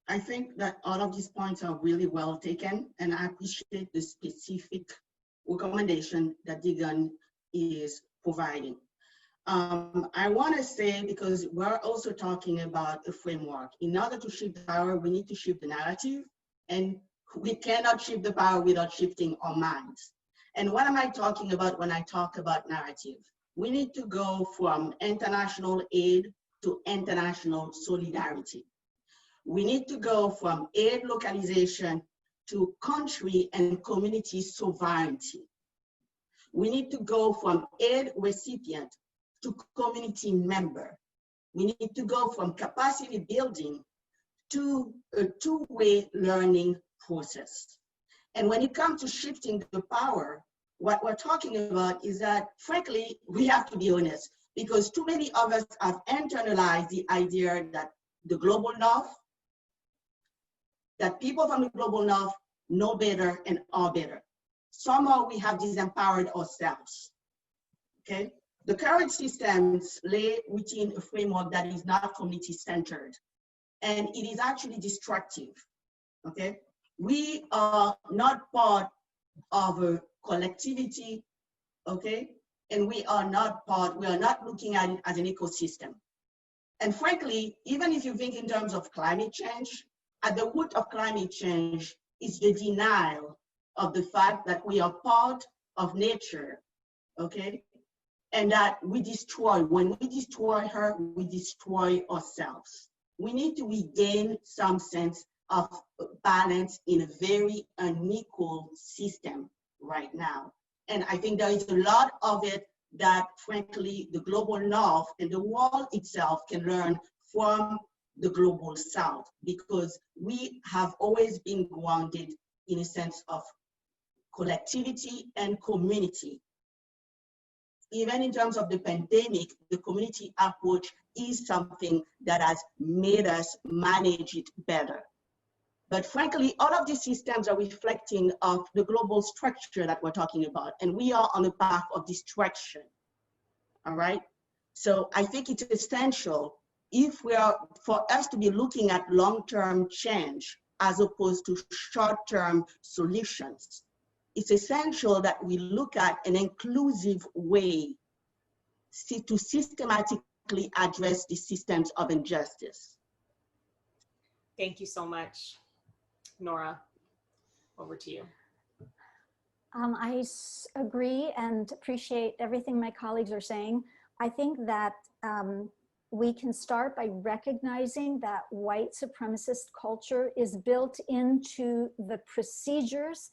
I think that all of these points are really well taken, and I appreciate the specific recommendation that Degan is providing. I want to say, because we're also talking about a framework. In order to shift the power, we need to shift the narrative, and we cannot shift the power without shifting our minds. And what am I talking about when I talk about narrative? We need to go from international aid to international solidarity. We need to go from aid localization to country and community sovereignty. We need to go from aid recipient to community member. We need to go from capacity building to a two-way learning process. And when it comes to shifting the power, what we're talking about is that, frankly, we have to be honest, because too many of us have internalized the idea that the global north, that people from the global north know better and are better. Somehow we have disempowered ourselves, okay? The current systems lay within a framework that is not community-centered, and it is actually destructive, okay? We are not part of a collectivity, okay? And we are not looking at it as an ecosystem. And frankly, even if you think in terms of climate change, at the root of climate change is the denial of the fact that we are part of nature, okay? And that when we destroy her, we destroy ourselves. We need to regain some sense of balance in a very unequal system right now. And I think there is a lot of it that, frankly, the global north and the world itself can learn from the global south, because we have always been grounded in a sense of collectivity and community. Even in terms of the pandemic, the community approach is something that has made us manage it better. But frankly, all of these systems are reflecting of the global structure that we're talking about, and we are on a path of destruction, all right? So I think it's essential for us to be looking at long-term change as opposed to short-term solutions. It's essential that we look at an inclusive way to systematically address the systems of injustice. Thank you so much. Nora, over to you. I agree and appreciate everything my colleagues are saying. I think that we can start by recognizing that white supremacist culture is built into the procedures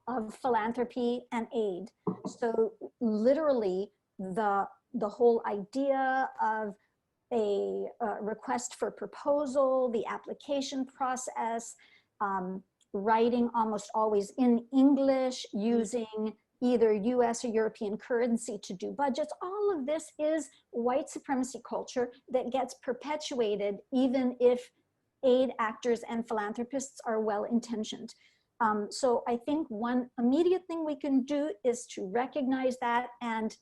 of philanthropy and aid. So literally the whole idea of a request for proposal, the application process, writing almost always in English, using either US or European currency to do budgets. All of this is white supremacy culture that gets perpetuated even if aid actors and philanthropists are well-intentioned. So I think one immediate thing we can do is to recognize that and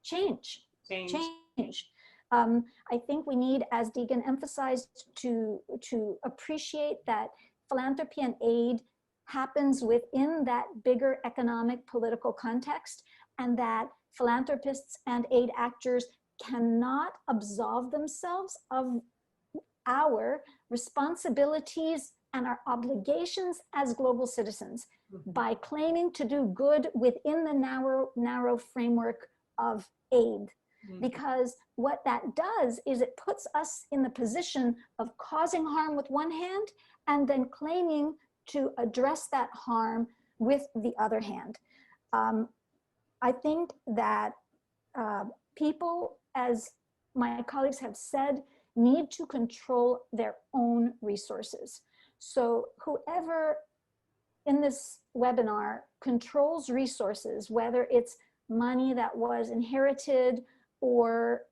change. I think we need, as Degan emphasized, to appreciate that philanthropy and aid happens within that bigger economic political context, and that philanthropists and aid actors cannot absolve themselves of our responsibilities and our obligations as global citizens by claiming to do good within the narrow framework of aid. Because what that does is it puts us in the position of causing harm with one hand and then claiming to address that harm with the other hand. I think that people, as my colleagues have said, need to control their own resources. So whoever in this webinar controls resources, whether it's money that was inherited or,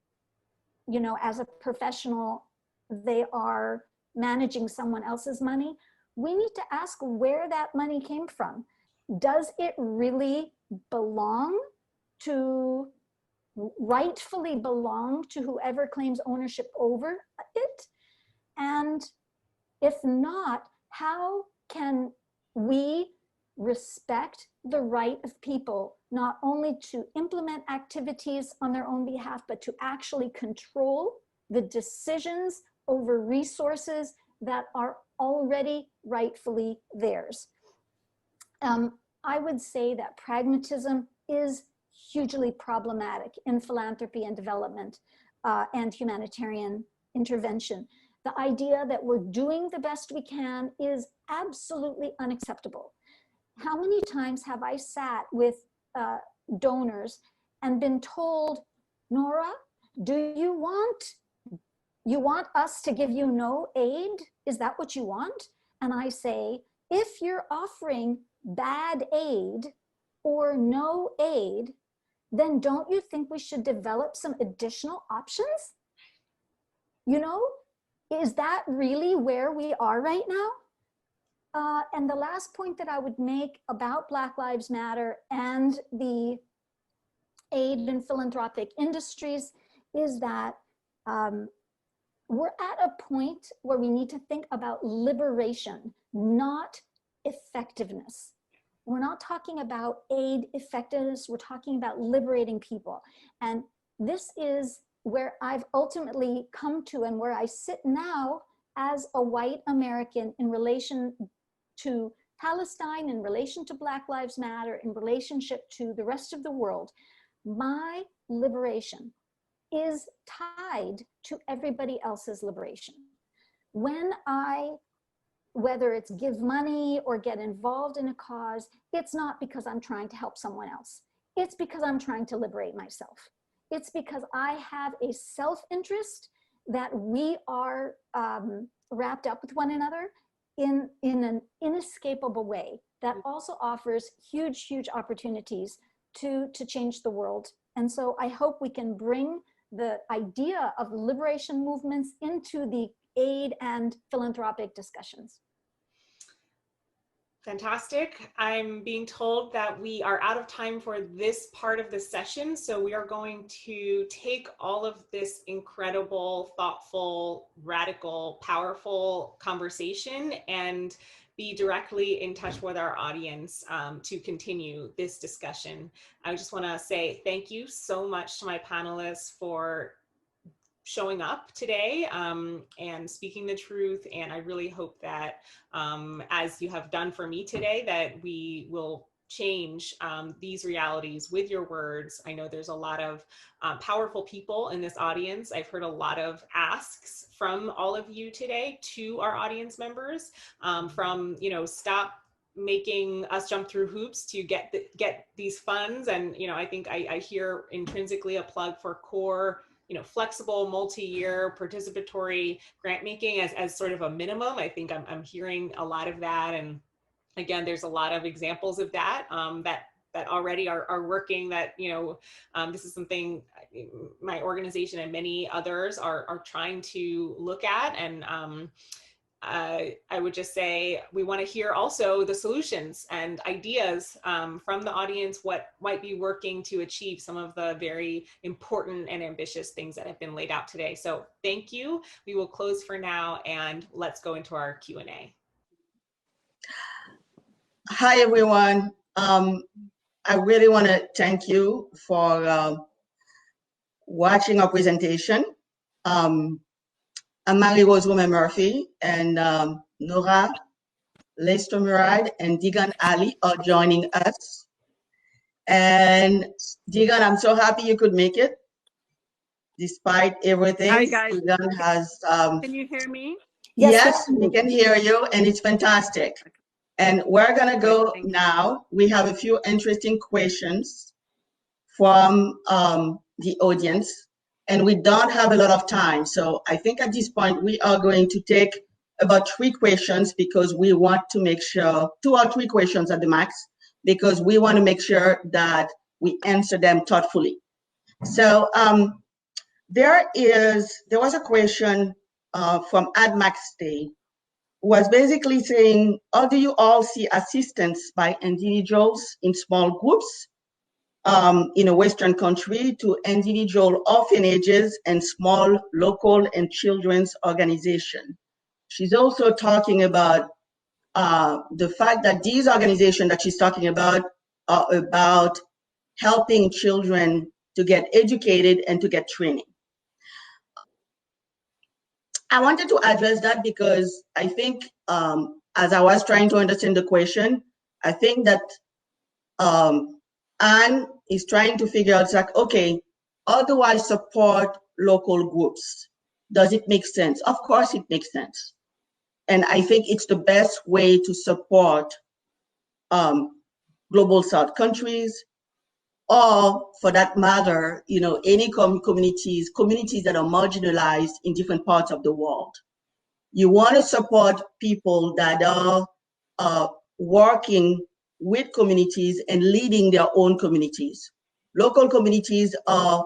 you know, as a professional, they are managing someone else's money, we need to ask where that money came from. Does it really rightfully belong to whoever claims ownership over it? And if not, how can we respect the right of people not only to implement activities on their own behalf, but to actually control the decisions over resources that are already rightfully theirs? I would say that pragmatism is hugely problematic in philanthropy and development and humanitarian intervention. The idea that we're doing the best we can is absolutely unacceptable. How many times have I sat with donors and been told, Nora, do you want us to give you no aid? Is that what you want? And I say, if you're offering bad aid or no aid, then don't you think we should develop some additional options? You know, is that really where we are right now? And the last point that I would make about Black Lives Matter and the aid and philanthropic industries is that we're at a point where we need to think about liberation, not effectiveness. We're not talking about aid effectiveness, we're talking about liberating people. And this is where I've ultimately come to and where I sit now as a white American in relation to Palestine, in relation to Black Lives Matter, in relationship to the rest of the world. My liberation is tied to everybody else's liberation. When whether it's give money or get involved in a cause, it's not because I'm trying to help someone else. It's because I'm trying to liberate myself. It's because I have a self-interest that we are wrapped up with one another in an inescapable way that also offers huge, huge opportunities to change the world. And so I hope we can bring the idea of liberation movements into the aid and philanthropic discussions. Fantastic. I'm being told that we are out of time for this part of the session, so we are going to take all of this incredible, thoughtful, radical, powerful conversation and be directly in touch with our audience to continue this discussion. I just want to say thank you so much to my panelists for showing up today and speaking the truth. And I really hope that as you have done for me today, that we will change these realities with your words. I know there's a lot of powerful people in this audience. I've heard a lot of asks from all of you today to our audience members from, you know, stop making us jump through hoops to get these funds. And, you know, I think I hear intrinsically a plug for core, you know, flexible, multi-year participatory grant making as sort of a minimum. I think I'm hearing a lot of that. And again, there's a lot of examples of that that already are working, that, you know, this is something my organization and many others are trying to look at. And I would just say we want to hear also the solutions and ideas from the audience, what might be working to achieve some of the very important and ambitious things that have been laid out today. So thank you. We will close for now and let's go into our Q&A. Hi, everyone. I really want to thank you for watching our presentation. I'm Marie-Rose Romain Murphy, and Nora, Lester Murad, and Degan Ali are joining us. And Degan, I'm so happy you could make it, despite everything. Hi, guys. Degan has. Can you hear me? Yes, we can hear you, and it's fantastic. And we're gonna go now. We have a few interesting questions from the audience, and we don't have a lot of time. So I think at this point, we are going to take about 3 questions because we want to make sure, 2 or 3 questions at the max, because we want to make sure that we answer them thoughtfully. So there was a question from AdMaxStay, was basically saying, how do you all see assistance by individuals in small groups in a Western country to individual orphanages and small local and children's organizations? She's also talking about the fact that these organizations that she's talking about are about helping children to get educated and to get training. I wanted to address that because I think as I was trying to understand the question, I think that Anne is trying to figure out, like, okay, how do I support local groups? Does it make sense? Of course it makes sense. And I think it's the best way to support global South countries, or for that matter, any communities that are marginalized in different parts of the world. You want to support people that are working with communities and leading their own communities. Local communities are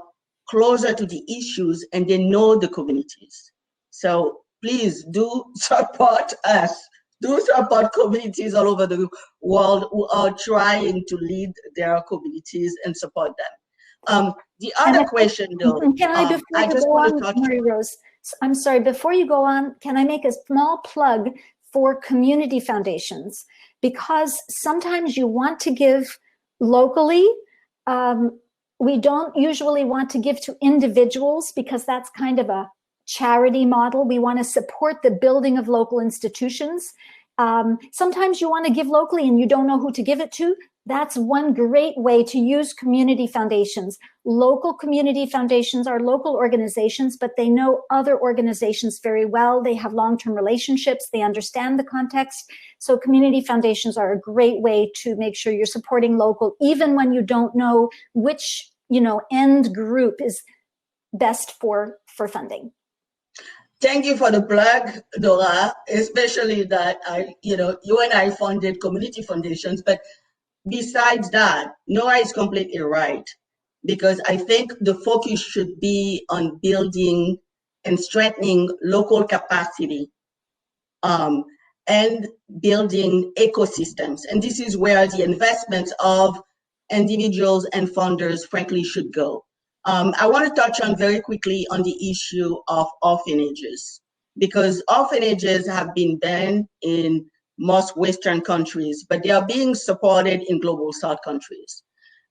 closer to the issues and they know the communities. So please do support us. Do support communities all over the world who are trying to lead their communities and support them. The other question, though, can I, before I you just go want on, to touch. Marie Rose, I'm sorry, before you go on, can I make a small plug for community foundations? Because sometimes you want to give locally. We don't usually want to give to individuals because that's kind of a charity model. We want to support the building of local institutions. Sometimes you want to give locally and you don't know who to give it to. That's one great way to use community foundations. Local community foundations are local organizations, but they know other organizations very well. They have long-term relationships. They understand the context. So community foundations are a great way to make sure you're supporting local, even when you don't know which, end group is best for funding. Thank you for the plug, Nora, especially that you and I funded community foundations, but besides that, Nora is completely right, because I think the focus should be on building and strengthening local capacity and building ecosystems. And this is where the investments of individuals and funders, frankly, should go. I want to touch on very quickly on the issue of orphanages, because orphanages have been banned in most Western countries, but they are being supported in global South countries.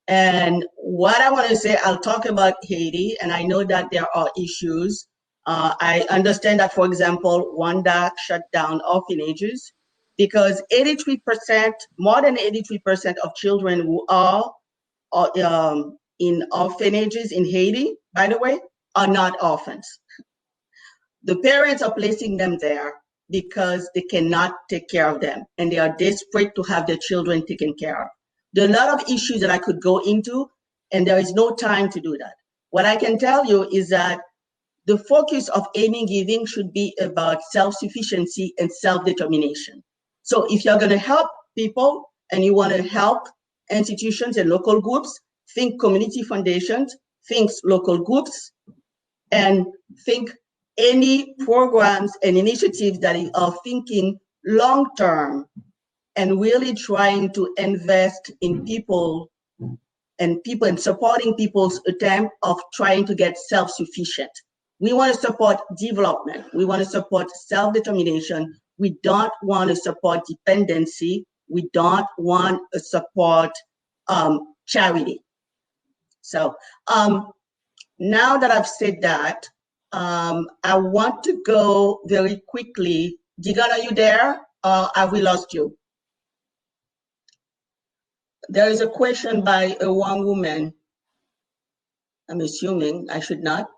And what I want to say, I'll talk about Haiti, and I know that there are issues. I understand that, for example, Rwanda shut down orphanages because 83%, more than 83% of children who are in orphanages in Haiti, by the way, are not orphans. The parents are placing them there because they cannot take care of them and they are desperate to have their children taken care of. There are a lot of issues that I could go into, and there is no time to do that. What I can tell you is that the focus of any giving should be about self-sufficiency and self-determination. So if you're going to help people and you want to help institutions and local groups, think community foundations, think local groups, and think any programs and initiatives that are thinking long-term and really trying to invest in people and supporting people's attempt of trying to get self-sufficient. We want to support development. We want to support self-determination. We don't want to support dependency. We don't want to support charity. So now that I've said that, I want to go very quickly. Degan, are you there? Have we lost you? There is a question by a one woman. I'm assuming I should not.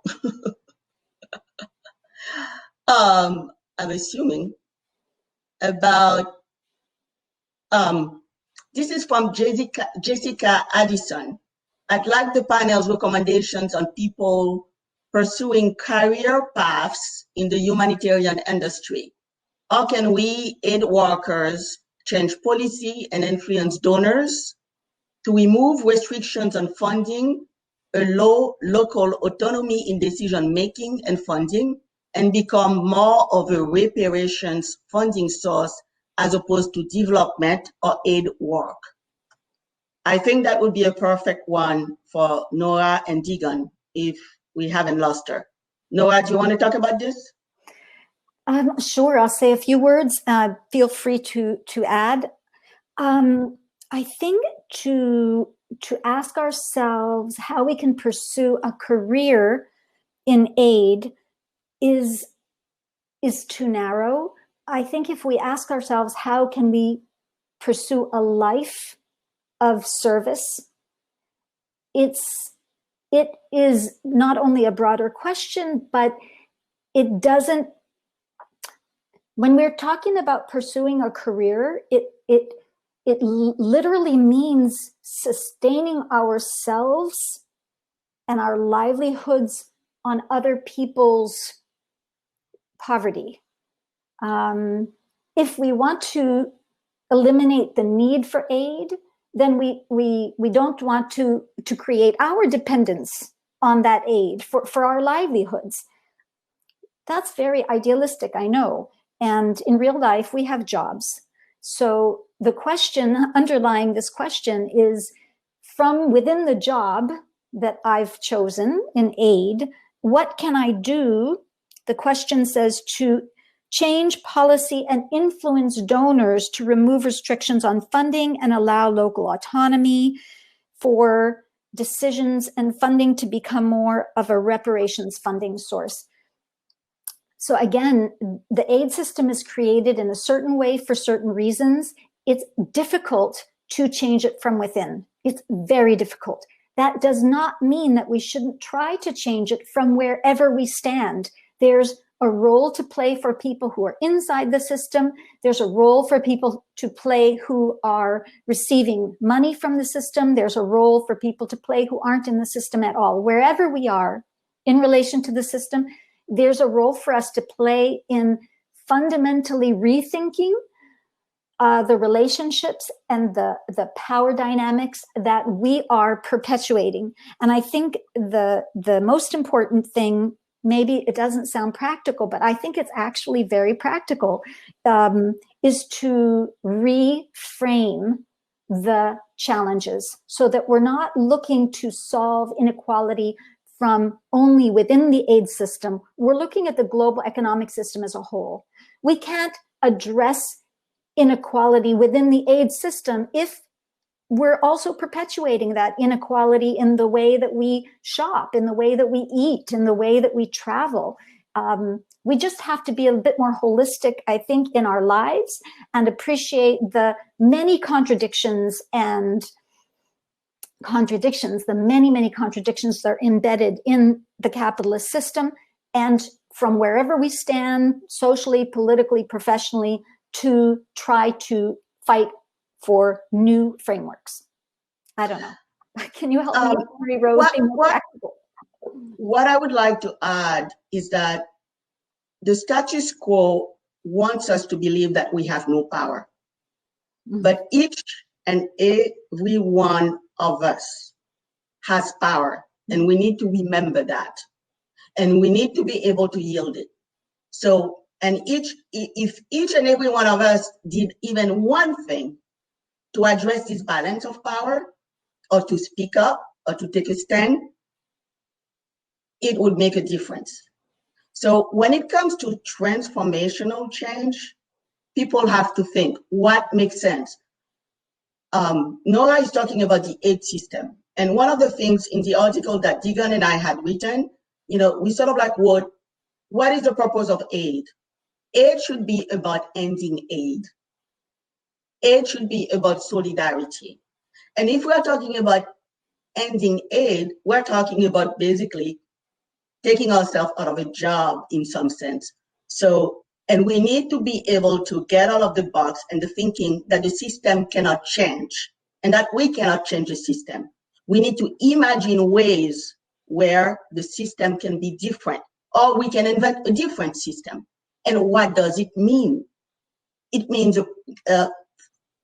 I'm assuming about, this is from Jessica Addison. I'd like the panel's recommendations on people pursuing career paths in the humanitarian industry. How can we aid workers change policy and influence donors to remove restrictions on funding, allow local autonomy in decision-making and funding, and become more of a reparations funding source as opposed to development or aid work? I think that would be a perfect one for Nora and Degan if we haven't lost her. Nora, do you want to talk about this? Sure, I'll say a few words. Feel free to add. I think to ask ourselves how we can pursue a career in aid is too narrow. I think if we ask ourselves how can we pursue a life of service, it is not only a broader question, but it doesn't, when we're talking about pursuing a career, it literally means sustaining ourselves and our livelihoods on other people's poverty. If we want to eliminate the need for aid, then we don't want to create our dependence on that aid for our livelihoods. That's very idealistic, I know. And in real life, we have jobs. So the question underlying this question is, from within the job that I've chosen in aid, what can I do? The question says to change policy and influence donors to remove restrictions on funding and allow local autonomy, for decisions and funding to become more of a reparations funding source. So again, the aid system is created in a certain way for certain reasons. It's difficult to change it from within. It's very difficult. That does not mean that we shouldn't try to change it from wherever we stand. There's a role to play for people who are inside the system. There's a role for people to play who are receiving money from the system. There's a role for people to play who aren't in the system at all. Wherever we are in relation to the system, there's a role for us to play in fundamentally rethinking the relationships and the power dynamics that we are perpetuating. And I think the most important thing, maybe it doesn't sound practical, but I think it's actually very practical, is to reframe the challenges so that we're not looking to solve inequality from only within the aid system. We're looking at the global economic system as a whole. We can't address inequality within the aid system if we're also perpetuating that inequality in the way that we shop, in the way that we eat, in the way that we travel. We just have to be a bit more holistic, I think, in our lives and appreciate the many contradictions the many contradictions that are embedded in the capitalist system, and from wherever we stand, socially, politically, professionally, to try to fight for new frameworks. I don't know. Can you help me, Marie-Rose? What I would like to add is that the status quo wants us to believe that we have no power. Mm-hmm. But each and every one of us has power, and we need to remember that. And we need to be able to yield it. So, and if each and every one of us did even one thing to address this balance of power, or to speak up, or to take a stand, it would make a difference. So when it comes to transformational change, people have to think, what makes sense? Nora is talking about the aid system. And one of the things in the article that Degan and I had written, we sort of like what is the purpose of aid? Aid should be about ending aid. Aid should be about solidarity. And if we're talking about ending aid, we're talking about basically taking ourselves out of a job in some sense. So, and we need to be able to get out of the box and the thinking that the system cannot change and that we cannot change the system. We need to imagine ways where the system can be different, or we can invent a different system. And what does it mean? It means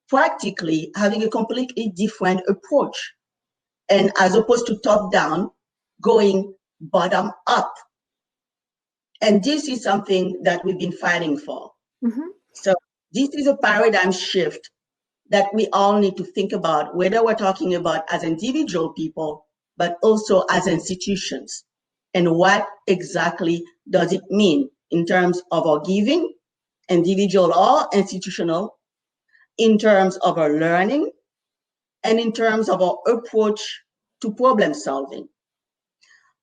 practically having a completely different approach. And as opposed to top down, going bottom up. And this is something that we've been fighting for. Mm-hmm. So this is a paradigm shift that we all need to think about, whether we're talking about as individual people, but also as institutions. And what exactly does it mean in terms of our giving, individual or institutional, in terms of our learning, and in terms of our approach to problem solving.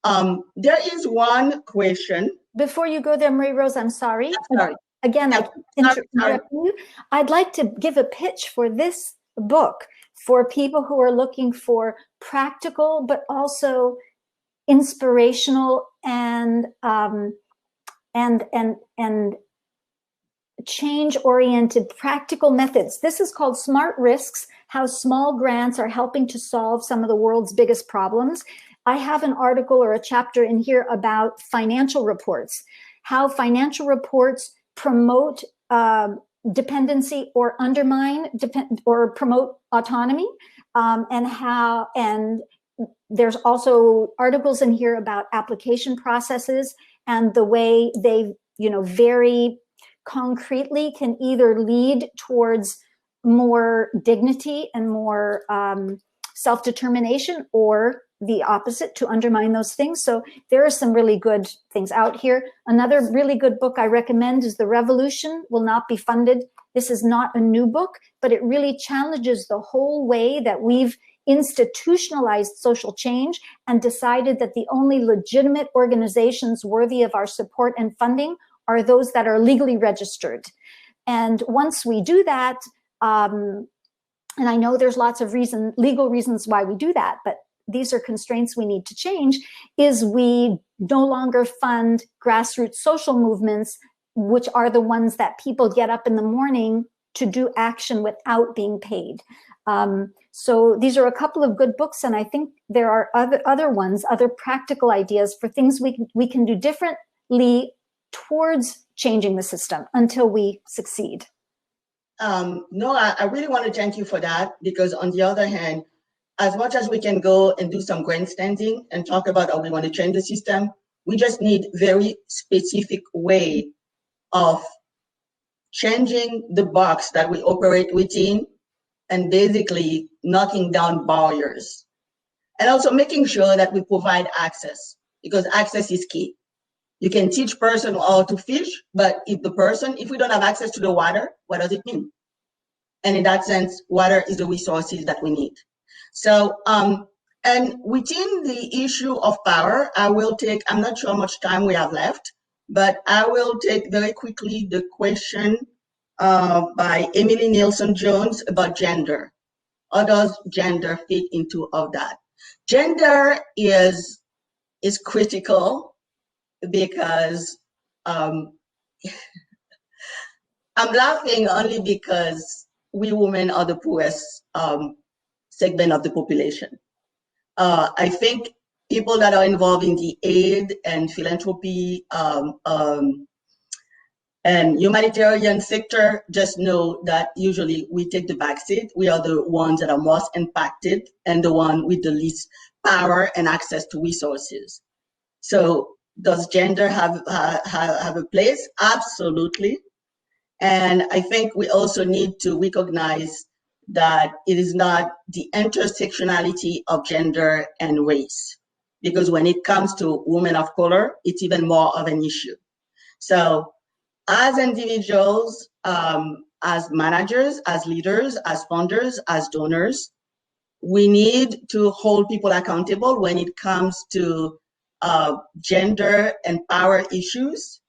There is one question. Before you go there, Marie-Rose, I'm sorry. Sorry. Again, I keep interrupting you. I'd like to give a pitch for this book for people who are looking for practical, but also inspirational and and change-oriented practical methods. This is called Smart Risks, how small grants are helping to solve some of the world's biggest problems. I have an article or a chapter in here about financial reports, how financial reports promote dependency or undermine or promote autonomy, and there's also articles in here about application processes and the way they, very concretely can either lead towards more dignity and more self-determination, or the opposite, to undermine those things. So there are some really good things out here. Another really good book I recommend is The Revolution Will Not Be Funded. This is not a new book, but it really challenges the whole way that we've institutionalized social change and decided that the only legitimate organizations worthy of our support and funding are those that are legally registered. And once we do that, and I know there's lots of legal reasons why we do that, but these are constraints we need to change, is we no longer fund grassroots social movements, which are the ones that people get up in the morning to do action without being paid. So these are a couple of good books, and I think there are other ones, other practical ideas for things we can do differently towards changing the system until we succeed. Nora, I really want to thank you for that, because on the other hand, as much as we can go and do some grandstanding and talk about how we want to change the system, we just need very specific way of changing the box that we operate within and basically knocking down barriers. And also making sure that we provide access, because access is key. You can teach person how to fish, but if we don't have access to the water, what does it mean? And in that sense, water is the resources that we need. So, and within the issue of power, I'm not sure how much time we have left, but I will take very quickly the question by Emily Nielsen-Jones about gender. How does gender fit into all that? Gender is critical, because I'm laughing only because we women are the poorest segment of the population. I think people that are involved in the aid and philanthropy and humanitarian sector just know that usually we take the back seat. We are the ones that are most impacted and the one with the least power and access to resources. So does gender have a place? Absolutely. And I think we also need to recognize that it is not the intersectionality of gender and race, because when it comes to women of color, it's even more of an issue. So as individuals, as managers, as leaders, as funders, as donors, we need to hold people accountable when it comes to gender and power issues,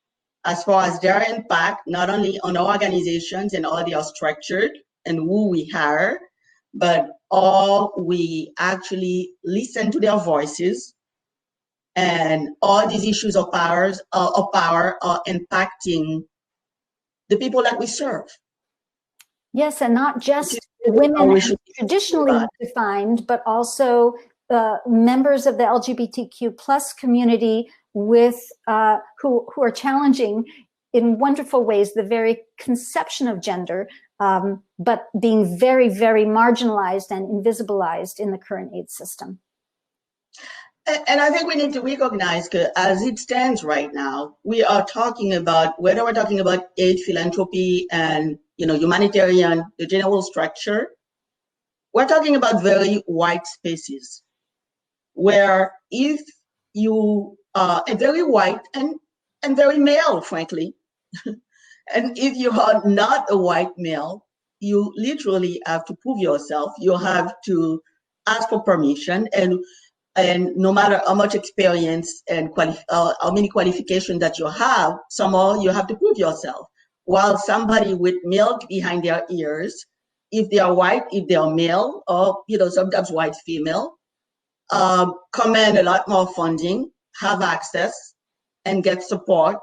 as far as their impact, not only on our organizations and how they are structured and who we hire, but how we actually listen to their voices, and all these issues of power are impacting the people that we serve. Yes, and not just women traditionally defined, but also members of the LGBTQ plus community with who are challenging in wonderful ways the very conception of gender, but being very, very marginalized and invisibilized in the current aid system. And I think we need to recognize that as it stands right now, we are talking about, whether we're talking about aid, philanthropy, and humanitarian, the general structure, we're talking about very white spaces, where if you are very white and very male, frankly, and if you are not a white male, you literally have to prove yourself. You have to ask for permission, and no matter how much experience and how many qualifications that you have, somehow you have to prove yourself. While somebody with milk behind their ears, if they are white, if they are male, or sometimes white female, command a lot more funding, have access, and get support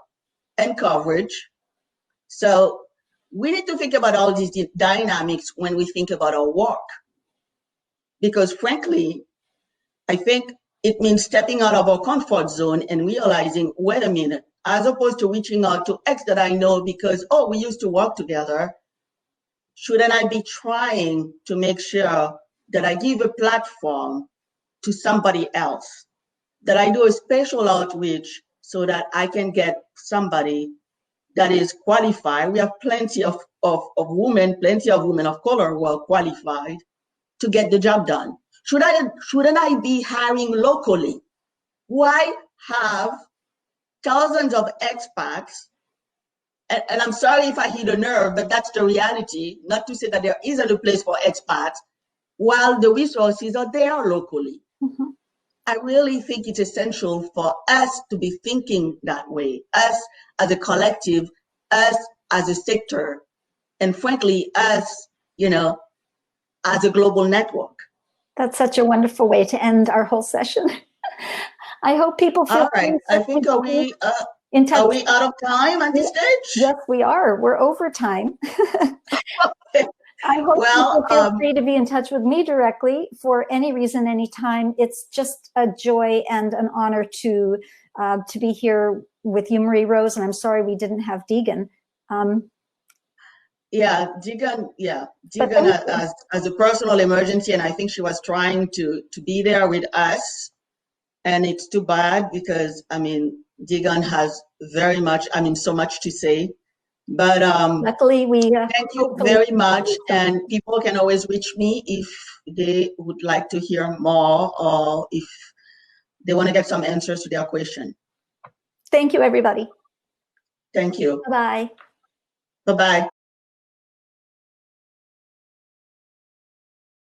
and coverage. So we need to think about all these dynamics when we think about our work. Because frankly, I think it means stepping out of our comfort zone and realizing, wait a minute, as opposed to reaching out to X that I know because, oh, we used to work together, shouldn't I be trying to make sure that I give a platform to somebody else, that I do a special outreach so that I can get somebody that is qualified? We have plenty of women, plenty of women of color who are qualified to get the job done. Shouldn't I be hiring locally? Why have thousands of expats? And I'm sorry if I hit a nerve, but that's the reality. Not to say that there isn't a place for expats, while the resources are there locally. Mm-hmm. I really think it's essential for us to be thinking that way, us as a collective, us as a sector, and frankly, us, as a global network. That's such a wonderful way to end our whole session. I hope people feel. All right. I think are we out of time at this stage? Yes, we are. We're over time. I hope people feel free to be in touch with me directly for any reason, anytime. It's just a joy and an honor to be here with you, Marie Rose. And I'm sorry we didn't have Degan. Degan has a personal emergency, and I think she was trying to be there with us. And it's too bad because, Degan has so much to say. But luckily thank you very much. And people can always reach me if they would like to hear more or if they want to get some answers to their question. Thank you, everybody. Thank you. Bye-bye. Bye-bye.